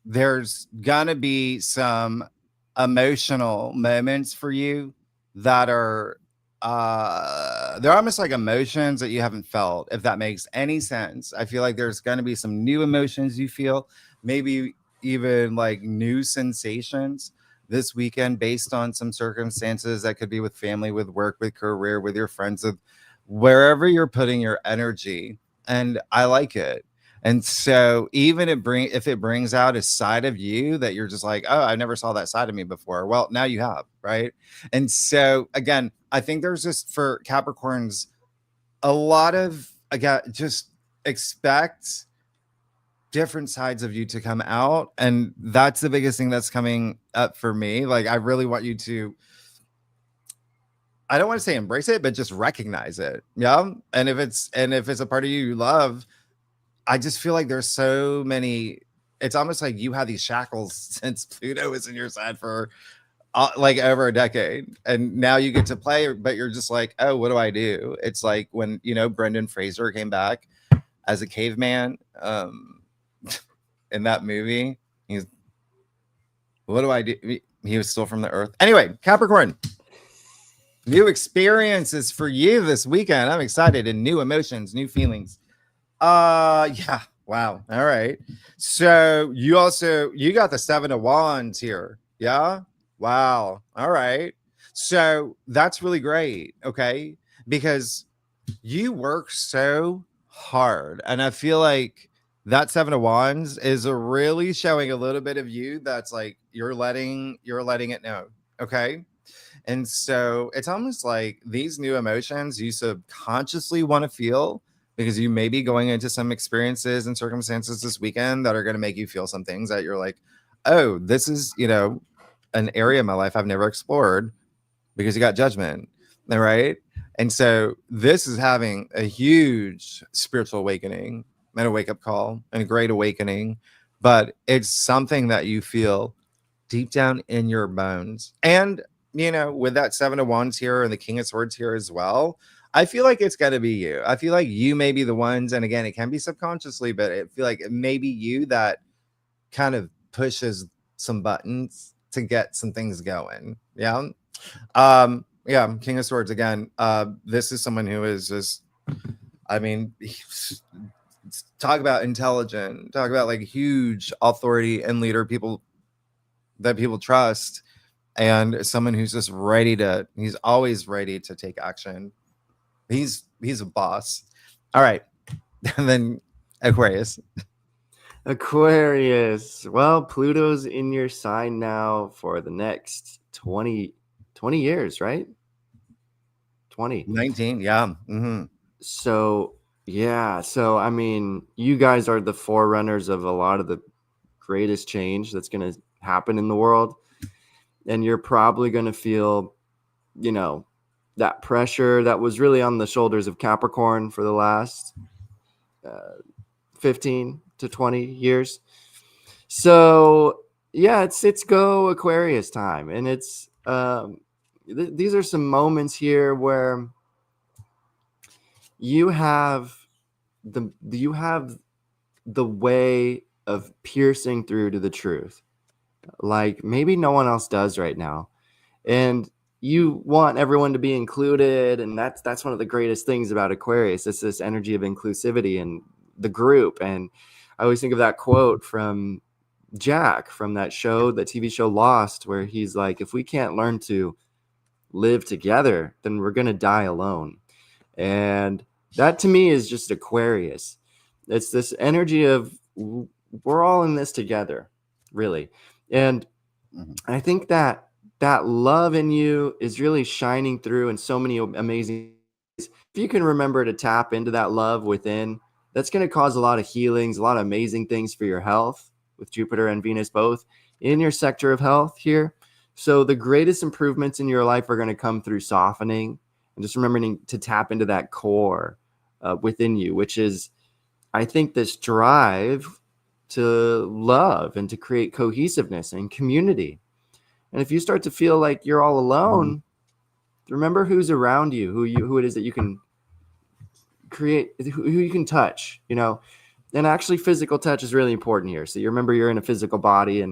there's gonna be some emotional moments for you that are they're almost like emotions that you haven't felt, if that makes any sense. I feel like there's gonna be some new emotions you feel, maybe even like new sensations this weekend based on some circumstances that could be with family, with work, with career, with your friends, with wherever you're putting your energy. And I like it. And so even if it brings out a side of you that you're just like, oh, I never saw that side of me before. Well, now you have, right? And so again, I think there's just for Capricorns a lot of, again, just expect different sides of you to come out. And that's the biggest thing that's coming up for me. Like, I really want you to, I don't want to say embrace it, but just recognize it. Yeah. And if it's a part of you love, I just feel like there's so many, it's almost like you have these shackles since Pluto was in your side for like over a decade, and now you get to play, but you're just like, oh, what do I do? It's like when, you know, Brendan Fraser came back as a caveman in that movie. He's, what do I do? He was still from the earth. Anyway, Capricorn, new experiences for you this weekend. I'm excited, and new emotions, new feelings. Yeah. Wow. All right. So you got the 7 of Wands here. Yeah. Wow. All right. So that's really great. Okay. Because you work so hard. And I feel like that 7 of Wands is really showing a little bit of you that's like you're letting it know. Okay. And so it's almost like these new emotions you subconsciously want to feel, because you may be going into some experiences and circumstances this weekend that are going to make you feel some things that you're like, oh, this is, you know, an area of my life I've never explored, because you got Judgment. All right. And so this is having a huge spiritual awakening and a wake up call and a great awakening. But it's something that you feel deep down in your bones. And, you know, with that 7 of Wands here and the King of Swords here as well, I feel like it's going to be you. I feel like you may be the ones. And again, it can be subconsciously, but I feel like it may be you that kind of pushes some buttons to get some things going. Yeah. Yeah, King of Swords again. This is someone who is just, I mean, talk about intelligent, talk about like huge authority and leader, people that people trust, and someone who's just he's always ready to take action. He's a boss. All right. And then Aquarius. Aquarius. Well, Pluto's in your sign now for the next 20 years, right? 20. 19. Yeah. Mm-hmm. So, yeah. So, I mean, you guys are the forerunners of a lot of the greatest change that's going to happen in the world. And you're probably going to feel, you know, that pressure that was really on the shoulders of Capricorn for the last 15 to 20 years. So, yeah, it's go Aquarius time. And it's these are some moments here where you have the way of piercing through to the truth, like maybe no one else does right now, and you want everyone to be included, and that's one of the greatest things about Aquarius. It's this energy of inclusivity and the group. And I always think of that quote from Jack from that TV show Lost, where he's like, if we can't learn to live together, then we're going to die alone. And that to me is just Aquarius. It's this energy of we're all in this together, really. And I think that love in you is really shining through in so many amazing ways. If you can remember to tap into that love within, that's going to cause a lot of healings, a lot of amazing things for your health, with Jupiter and Venus both in your sector of health here. So the greatest improvements in your life are going to come through softening and just remembering to tap into that core within you, which is, I think, this drive to love and to create cohesiveness and community. And if you start to feel like you're all alone, remember who's around you, who it is that you can create, who you can touch, you know. And actually physical touch is really important here. So you remember you're in a physical body,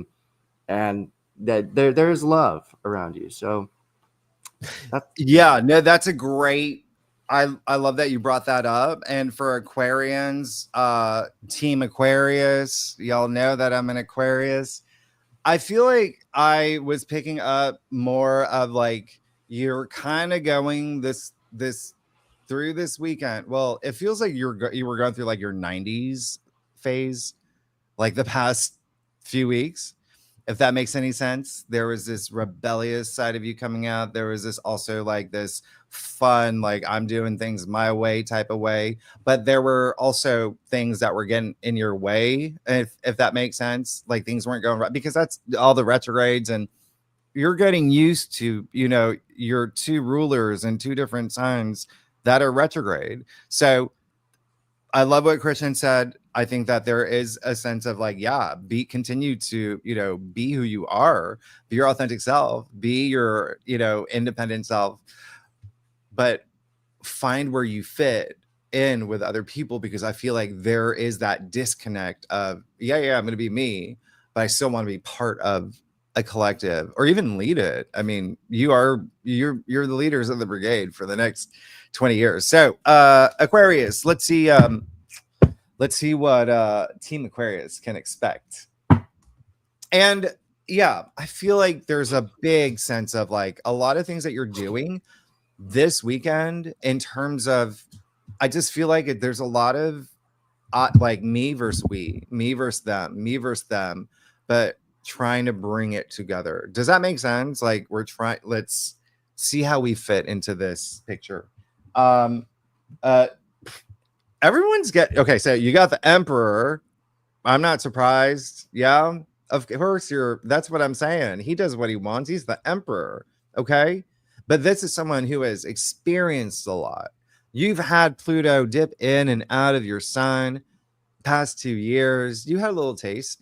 and that there's love around you. So that's a great, I love that you brought that up. And for Aquarians, team Aquarius, y'all know that I'm an Aquarius. I feel like I was picking up more of like, you're kind of going this through this weekend. Well, it feels like you were going through like your 90s phase, like the past few weeks. if that makes any sense. There was this rebellious side of you coming out. There was this also like this fun, like I'm doing things my way type of way. But there were also things that were getting in your way, if that makes sense. Like things weren't going right because that's all the retrogrades, and you're getting used to, your two rulers and two different signs that are retrograde. So I love what Christian said. I think that there is a sense of like, yeah, continue to, be who you are, be your authentic self, be your, independent self, but find where you fit in with other people, because I feel like there is that disconnect of, yeah, I'm going to be me, but I still want to be part of a collective or even lead it. I mean, you're the leaders of the brigade for the next 20 years. So, Aquarius, let's see what Team Aquarius can expect. And yeah, I feel like there's a big sense of like a lot of things that you're doing this weekend in terms of, I just feel like there's a lot of like me versus we, me versus them, but trying to bring it together. Does that make sense? Like let's see how we fit into this picture. Everyone's okay. So you got the Emperor. I'm not surprised. Yeah, of course that's what I'm saying. He does what he wants. He's the Emperor. Okay. But this is someone who has experienced a lot. You've had Pluto dip in and out of your sign past 2 years. You had a little taste.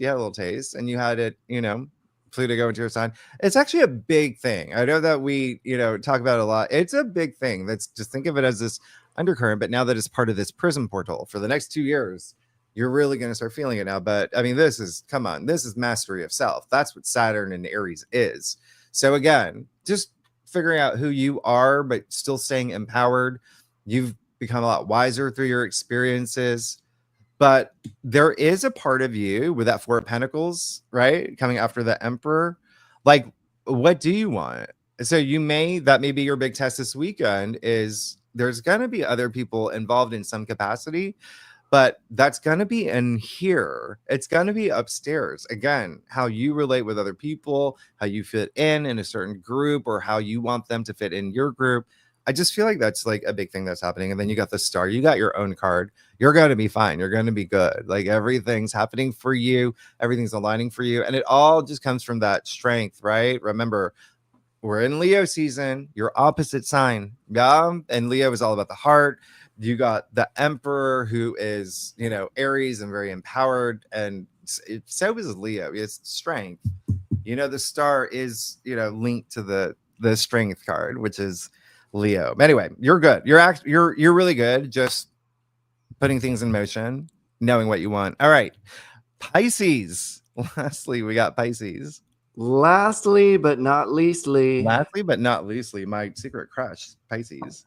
And you had it, Pluto go into your sign. It's actually a big thing. I know that we, talk about it a lot. It's a big thing. That's just think of it as this undercurrent, but now that it's part of this prism portal for the next 2 years, you're really going to start feeling it now. But I mean, this is mastery of self. That's what Saturn and Aries is. So again, just figuring out who you are, but still staying empowered. You've become a lot wiser through your experiences, but there is a part of you with that Four of Pentacles, right? Coming after the Emperor. Like, what do you want? So that may be your big test this weekend, is there's going to be other people involved in some capacity, but that's going to be in here. It's going to be upstairs. Again, how you relate with other people, how you fit in a certain group, or how you want them to fit in your group. I just feel like that's like a big thing that's happening. And then you got the Star. You got your own card. You're going to be fine. You're going to be good. Like everything's happening for you. Everything's aligning for you. And it all just comes from that strength, right? Remember, we're in Leo season. Your opposite sign. Yeah. And Leo is all about the heart. You got the Emperor, who is, Aries and very empowered. And so is Leo. It's strength. The Star is, linked to the strength card, which is Leo. Anyway, you're good. You're really good. Just putting things in motion, knowing what you want. All right. Pisces. Lastly, we got Pisces. Lastly, but not leastly. My secret crush, Pisces.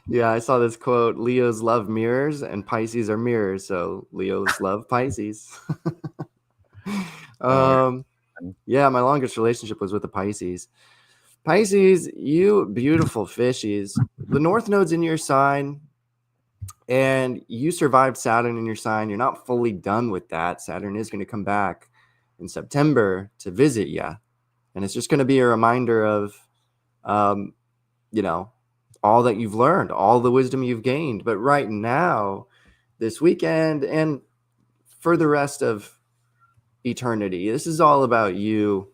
Yeah, I saw this quote: Leos love mirrors and Pisces are mirrors, so Leos love Pisces. Yeah, my longest relationship was with a Pisces. Pisces, you beautiful fishies. The North Node's in your sign, and you survived Saturn in your sign. You're not fully done with that. Saturn is going to come back in September to visit you. And it's just going to be a reminder of, all that you've learned, all the wisdom you've gained. But right now, this weekend, and for the rest of eternity, this is all about you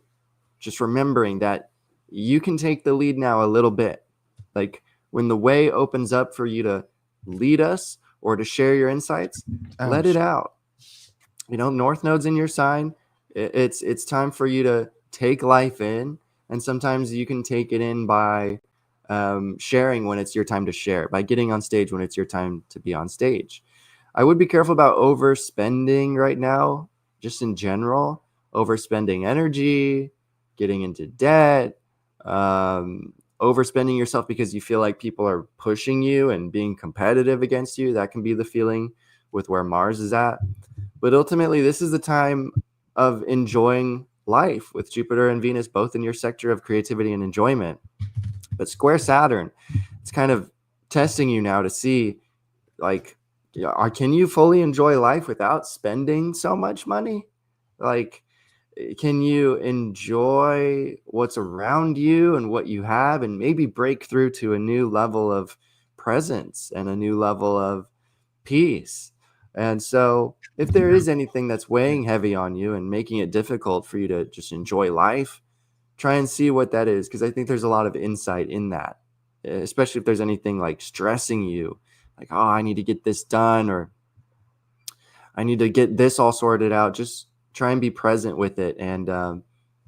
just remembering that you can take the lead now a little bit. Like when the way opens up for you to lead us or to share your insights, let it out. North Node's in your sign. It's time for you to take life in, and sometimes you can take it in by sharing when it's your time to share, by getting on stage when it's your time to be on stage. I would be careful about overspending right now, just in general, overspending energy, getting into debt, overspending yourself because you feel like people are pushing you and being competitive against you. That can be the feeling with where Mars is at. But ultimately, this is the time of enjoying life with Jupiter and Venus both in your sector of creativity and enjoyment. But square Saturn, it's kind of testing you now to see, like, can you fully enjoy life without spending so much money? Like, can you enjoy what's around you and what you have, and maybe break through to a new level of presence and a new level of peace? And so if there is anything that's weighing heavy on you and making it difficult for you to just enjoy life, try and see what that is, because I think there's a lot of insight in that, especially if there's anything like stressing you, like, oh, I need to get this done, or I need to get this all sorted out. Just try and be present with it and,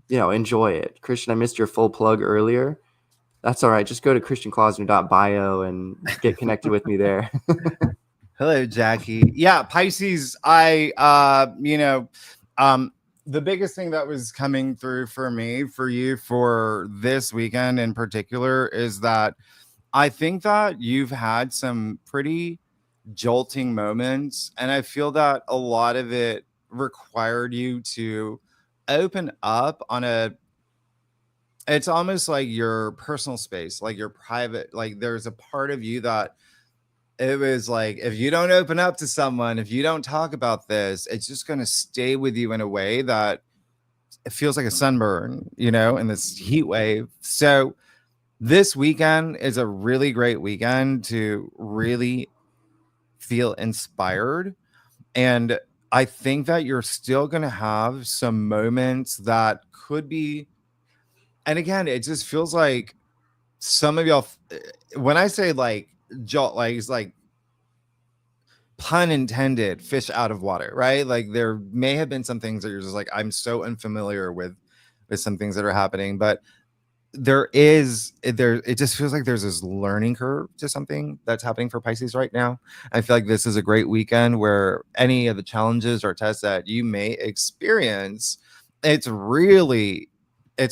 enjoy it. Christian, I missed your full plug earlier. That's all right. Just go to christianklausner.bio and get connected with me there. Hello, Jackie. Yeah, Pisces. The biggest thing that was coming through for me, for you, for this weekend in particular, is that I think that you've had some pretty jolting moments, and I feel that a lot of it required you to open up on it's almost like your personal space, like your private, like there's a part of you that it was like, if you don't open up to someone, if you don't talk about this, it's just going to stay with you in a way that it feels like a sunburn, in this heat wave. So this weekend is a really great weekend to really feel inspired. And I think that you're still going to have some moments that could be, and again, it just feels like some of y'all, when I say like jolt, like it's like pun intended, fish out of water, right? Like there may have been some things that you're just like, I'm so unfamiliar with some things that are happening, but it just feels like there's this learning curve to something that's happening for Pisces right now. I feel like this is a great weekend where any of the challenges or tests that you may experience, it's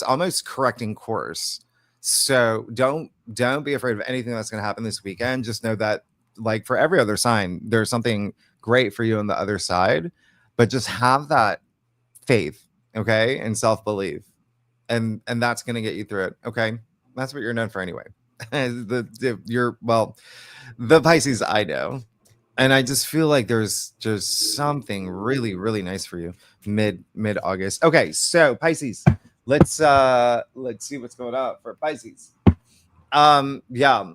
almost correcting course. So don't be afraid of anything that's going to happen this weekend. Just know that, like for every other sign, there's something great for you on the other side, but just have that faith, okay, and self-belief, and that's going to get you through it. Okay, that's what you're known for anyway. The Pisces I know, and I just feel like there's just something really, really nice for you mid August. Okay, so Pisces, let's see what's going on for Pisces. Yeah,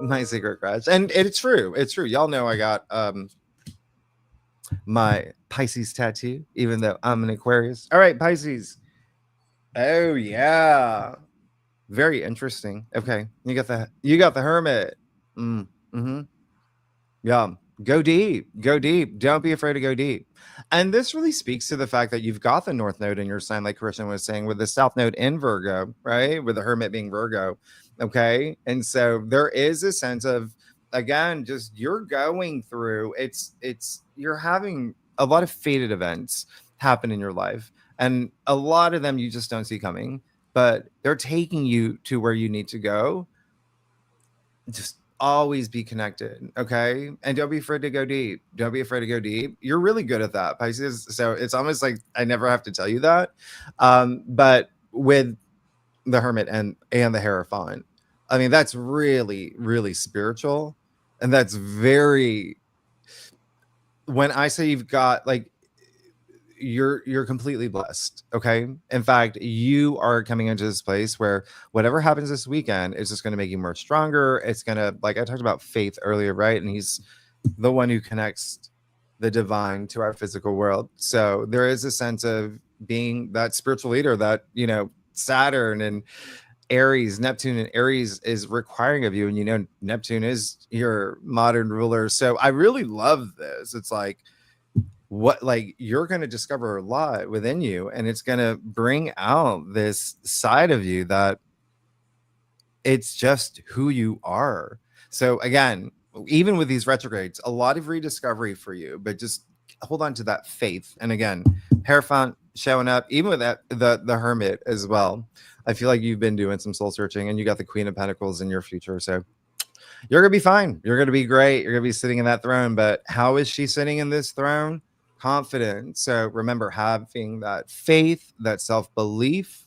my secret crush, and it's true, y'all know I got my Pisces tattoo, even though I'm an Aquarius. All right, Pisces. Oh yeah, very interesting. Okay, you got the Hermit. Mm-hmm. Yeah, go deep, don't be afraid to go deep. And this really speaks to the fact that you've got the North Node in your sign, like Christian was saying, with the South Node in Virgo, right, with the Hermit being Virgo. Okay, and so there is a sense of, again, just you're going through, you're having a lot of fated events happen in your life, and a lot of them you just don't see coming, but they're taking you to where you need to go. Just always be connected, okay? And don't be afraid to go deep. You're really good at that, Pisces. So it's almost like I never have to tell you that. But with the Hermit and the Hierophant, I mean, that's really, really spiritual. And that's very, when I say you've got, like, you're completely blessed, okay? In fact, you are coming into this place where whatever happens this weekend is just going to make you more stronger. It's going to, like I talked about faith earlier, right? And he's the one who connects the divine to our physical world. So there is a sense of being that spiritual leader that, Saturn and Aries, Neptune and Aries is requiring of you. And Neptune is your modern ruler. So I really love this. It's like, you're going to discover a lot within you, and it's going to bring out this side of you that it's just who you are. So again, even with these retrogrades, a lot of rediscovery for you, but just hold on to that faith. And again, Hierophant showing up, even with that, the Hermit as well. I feel like you've been doing some soul searching, and you got the Queen of Pentacles in your future. So you're going to be fine. You're going to be great. You're going to be sitting in that throne. But how is she sitting in this throne? Confident. So remember, having that faith, that self-belief.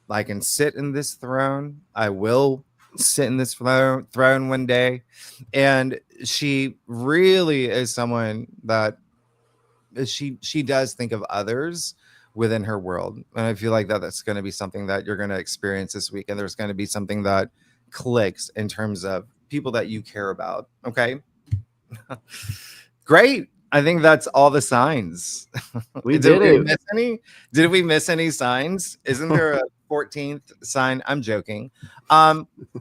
I can sit in this throne. I will sit in this throne one day. And she really is someone that she does think of others within her world. And I feel like that's going to be something that you're going to experience this week. And there's going to be something that clicks in terms of people that you care about. Okay. Great. I think that's all the signs. We did we it. miss any? Did we miss any signs? Isn't there a 14th sign? I'm joking.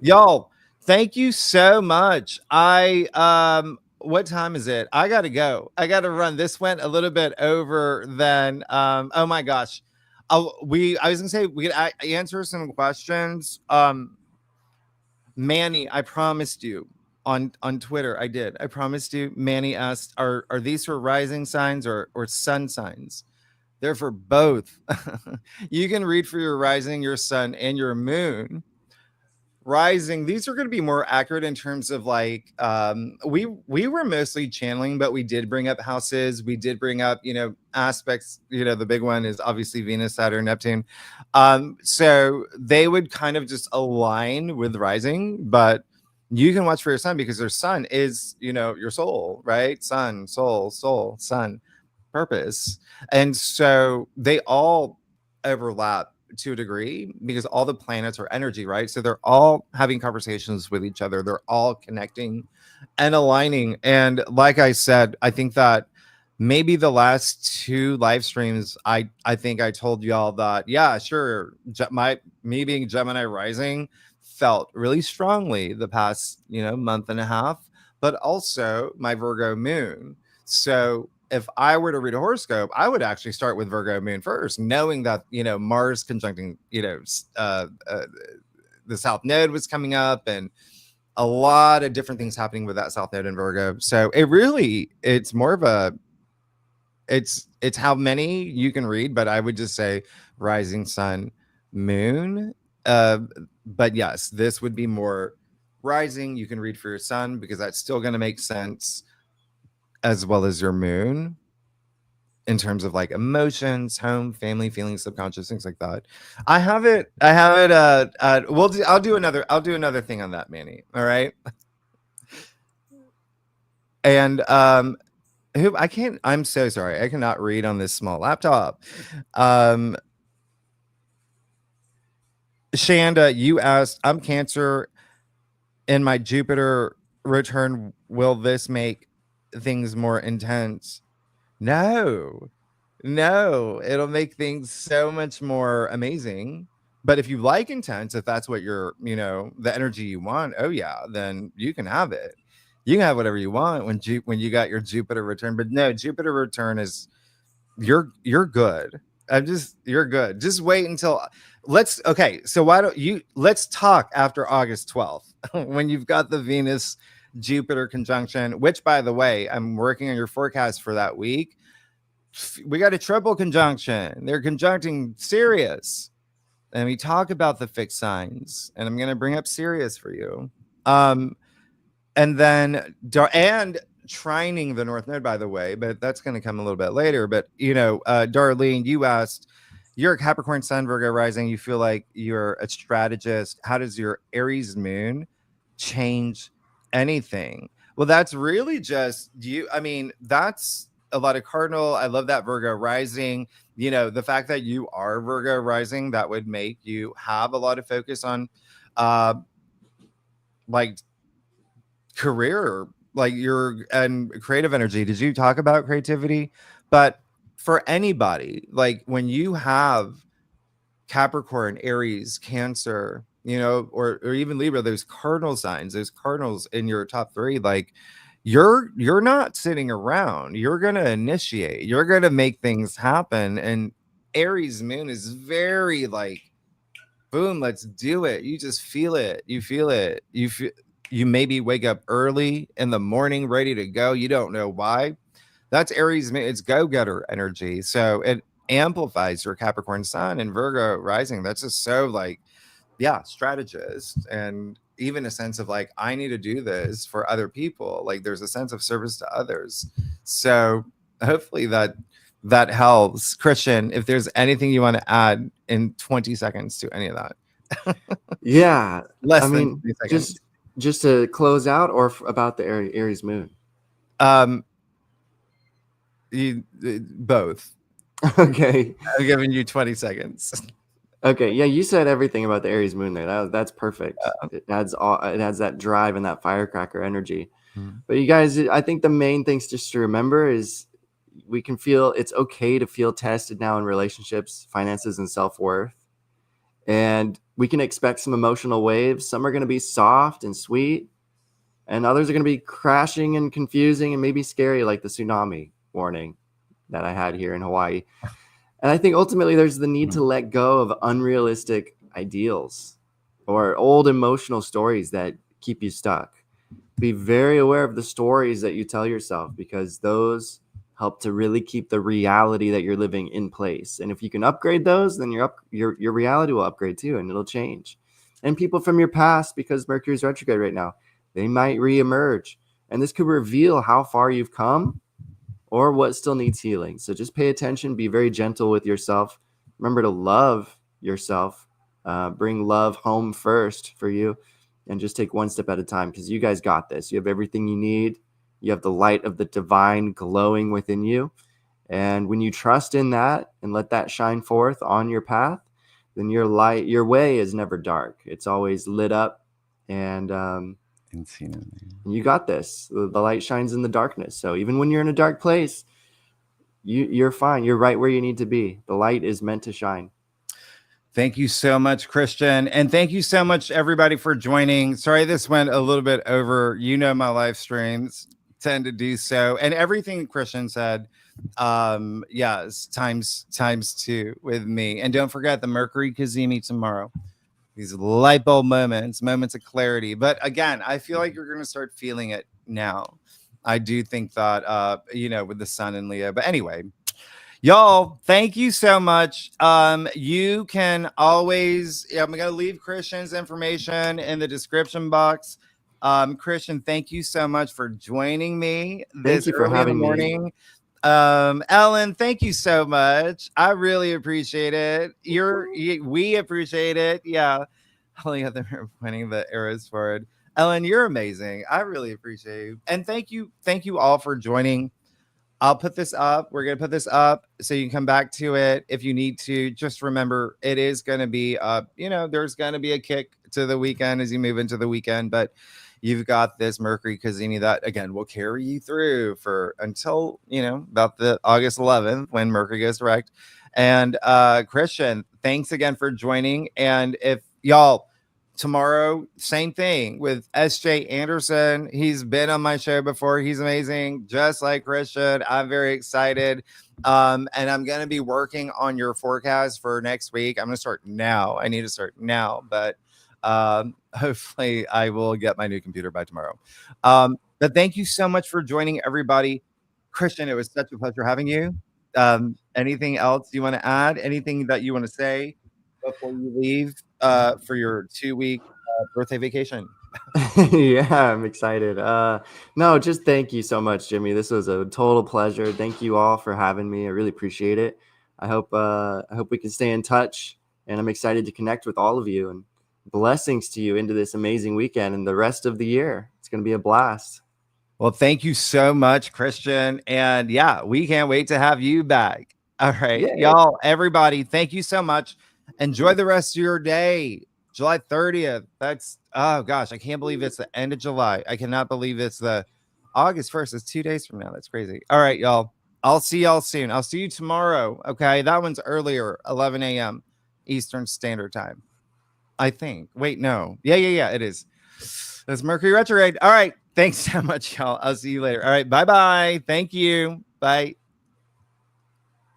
Y'all, thank you so much. What time is it? I gotta go. I gotta run. This went a little bit over than oh my gosh. I was gonna say we could answer some questions. Manny, I promised you on Twitter. I promised you. Manny asked, are these for rising signs or sun signs? They're for both. You can read for your rising, your sun, and your moon. Rising, these are going to be more accurate in terms of like we were mostly channeling, but we did bring up houses, we did bring up aspects. The big one is obviously Venus, Saturn, Neptune, so they would kind of just align with rising, but you can watch for your sun because their sun is your soul, right? Sun, soul, sun, purpose. And so they all overlap to a degree because all the planets are energy, right? So they're all having conversations with each other, they're all connecting and aligning. And like I said, I think that maybe the last two live streams, I think I told y'all that, yeah, sure, me being Gemini rising felt really strongly the past month and a half, but also my Virgo moon. So if I were to read a horoscope, I would actually start with Virgo moon first, knowing that Mars conjuncting the South Node was coming up, and a lot of different things happening with that South Node in Virgo. So it's more of a it's how many you can read, but I would just say rising, sun, moon. But yes, this would be more rising. You can read for your sun because that's still going to make sense, as well as your moon, in terms of like emotions, home, family, feelings, subconscious, things like that. I have it. I'll do another thing on that, Manny. All right. And I'm so sorry. I cannot read on this small laptop. Shanda, you asked, I'm Cancer in my Jupiter return. Will this make things more intense? No, it'll make things so much more amazing. But if you like intense, if that's what you're, the energy you want, oh yeah, then you can have it. You can have whatever you want when you got your Jupiter return. But no, Jupiter return is you're good. You're good. Just wait until so let's talk after August 12th when you've got the Venus Jupiter conjunction, which by the way, I'm working on your forecast for that week. We got a triple conjunction. They're conjuncting Sirius. And we talk about the fixed signs. And I'm going to bring up Sirius for you. And then trining the North Node, by the way, but that's going to come a little bit later. But, Darlene, you asked, you're a Capricorn sun, Virgo rising. You feel like you're a strategist. How does your Aries moon change anything? Well, that's really just you. I mean, that's a lot of cardinal. I love that Virgo rising. The fact that you are Virgo rising, that would make you have a lot of focus on like career, like and creative energy. Did you talk about creativity? But for anybody, like when you have Capricorn, Aries, Cancer, or even Libra, those cardinal signs, those cardinals in your top three, like you're not sitting around. You're going to initiate, you're going to make things happen. And Aries moon is very like, boom, let's do it. You just feel it. You maybe wake up early in the morning, ready to go. You don't know why. That's Aries. It's go-getter energy. So it amplifies your Capricorn sun and Virgo rising. That's just so like, yeah, strategist. And even a sense of like, I need to do this for other people. Like there's a sense of service to others. So hopefully that helps. Christian, if there's anything you want to add in 20 seconds to any of that. Yeah. Less than 20 seconds. Just to close out, or about the Aries moon? Both. Okay. I'm giving you 20 seconds. Okay, yeah, you said everything about the Aries moon there. That's perfect. It adds that drive and that firecracker energy. But you guys, I think the main things just to remember is we can feel it's okay to feel tested now in relationships, finances, and self-worth. And we can expect some emotional waves. Some are going to be soft and sweet, and others are going to be crashing and confusing and maybe scary, like the tsunami warning that I had here in Hawaii. And I think ultimately there's the need to let go of unrealistic ideals or old emotional stories that keep you stuck. Be very aware of the stories that you tell yourself, because those help to really keep the reality that you're living in place. And if you can upgrade those, then your reality will upgrade too, and it'll change. And people from your past, because Mercury's retrograde right now, they might reemerge. And this could reveal how far you've come or what still needs healing. So just pay attention, be very gentle with yourself. Remember to love yourself, bring love home first for you, and just take one step at a time, because you guys got this. You have everything you need. You have the light of the divine glowing within you. And when you trust in that and let that shine forth on your path, then your way is never dark. It's always lit up, and you got this. The light shines in the darkness. So even when you're in a dark place, you're fine. You're right where you need to be. The light is meant to shine. Thank you so much, Christian. And thank you so much, everybody, for joining. Sorry, this went a little bit over. You know, my live streams tend to do so. And everything Christian said, yes, times two with me. And don't forget the Mercury Cazimi tomorrow. These light bulb moments of clarity. But again, I feel like you're going to start feeling it now. I do think that, with the sun in Leo. But anyway, y'all, thank you so much. You can always, I'm going to leave Christian's information in the description box. Christian, thank you so much for joining me this early in the morning. Ellen, thank you so much. I really appreciate it. We appreciate it. Yeah. Holding up the pointing the arrows forward. Ellen, you're amazing. I really appreciate you. And thank you all for joining. I'll put this up. We're going to put this up so you can come back to it if you need to. Just remember, it is going to be there's going to be a kick to the weekend as you move into the weekend, but you've got this Mercury Cazimi that again will carry you through until about the August 11th when Mercury goes direct. And Christian, thanks again for joining. And if y'all, tomorrow, same thing with SJ Anderson. He's been on my show before. He's amazing, just like Christian. I'm very excited. And I'm going to be working on your forecast for next week. I'm going to start now. I need to start now, but hopefully I will get my new computer by tomorrow. But thank you so much for joining, everybody. Christian, it was such a pleasure having you. Anything else you want to add? Anything that you want to say before you leave for your 2-week birthday vacation? Yeah, I'm excited. No, just thank you so much, Jimmy. This was a total pleasure. Thank you all for having me. I really appreciate it. I hope we can stay in touch, and I'm excited to connect with all of you, and blessings to you into this amazing weekend and the rest of the year. It's going to be a blast. Well, thank you so much, Christian. And yeah, we can't wait to have you back. All right, y'all, everybody, thank you so much. Enjoy the rest of your day. July 30th. That's, oh gosh, I can't believe it's the end of July. I cannot believe it's the August 1st. It's 2 days from now. That's crazy. All right, y'all. I'll see y'all soon. I'll see you tomorrow. Okay. That one's earlier, 11 a.m. Eastern Standard Time, I think. Wait, no. Yeah, it is. That's Mercury retrograde. All right. Thanks so much, y'all. I'll see you later. All right. Bye-bye. Thank you. Bye.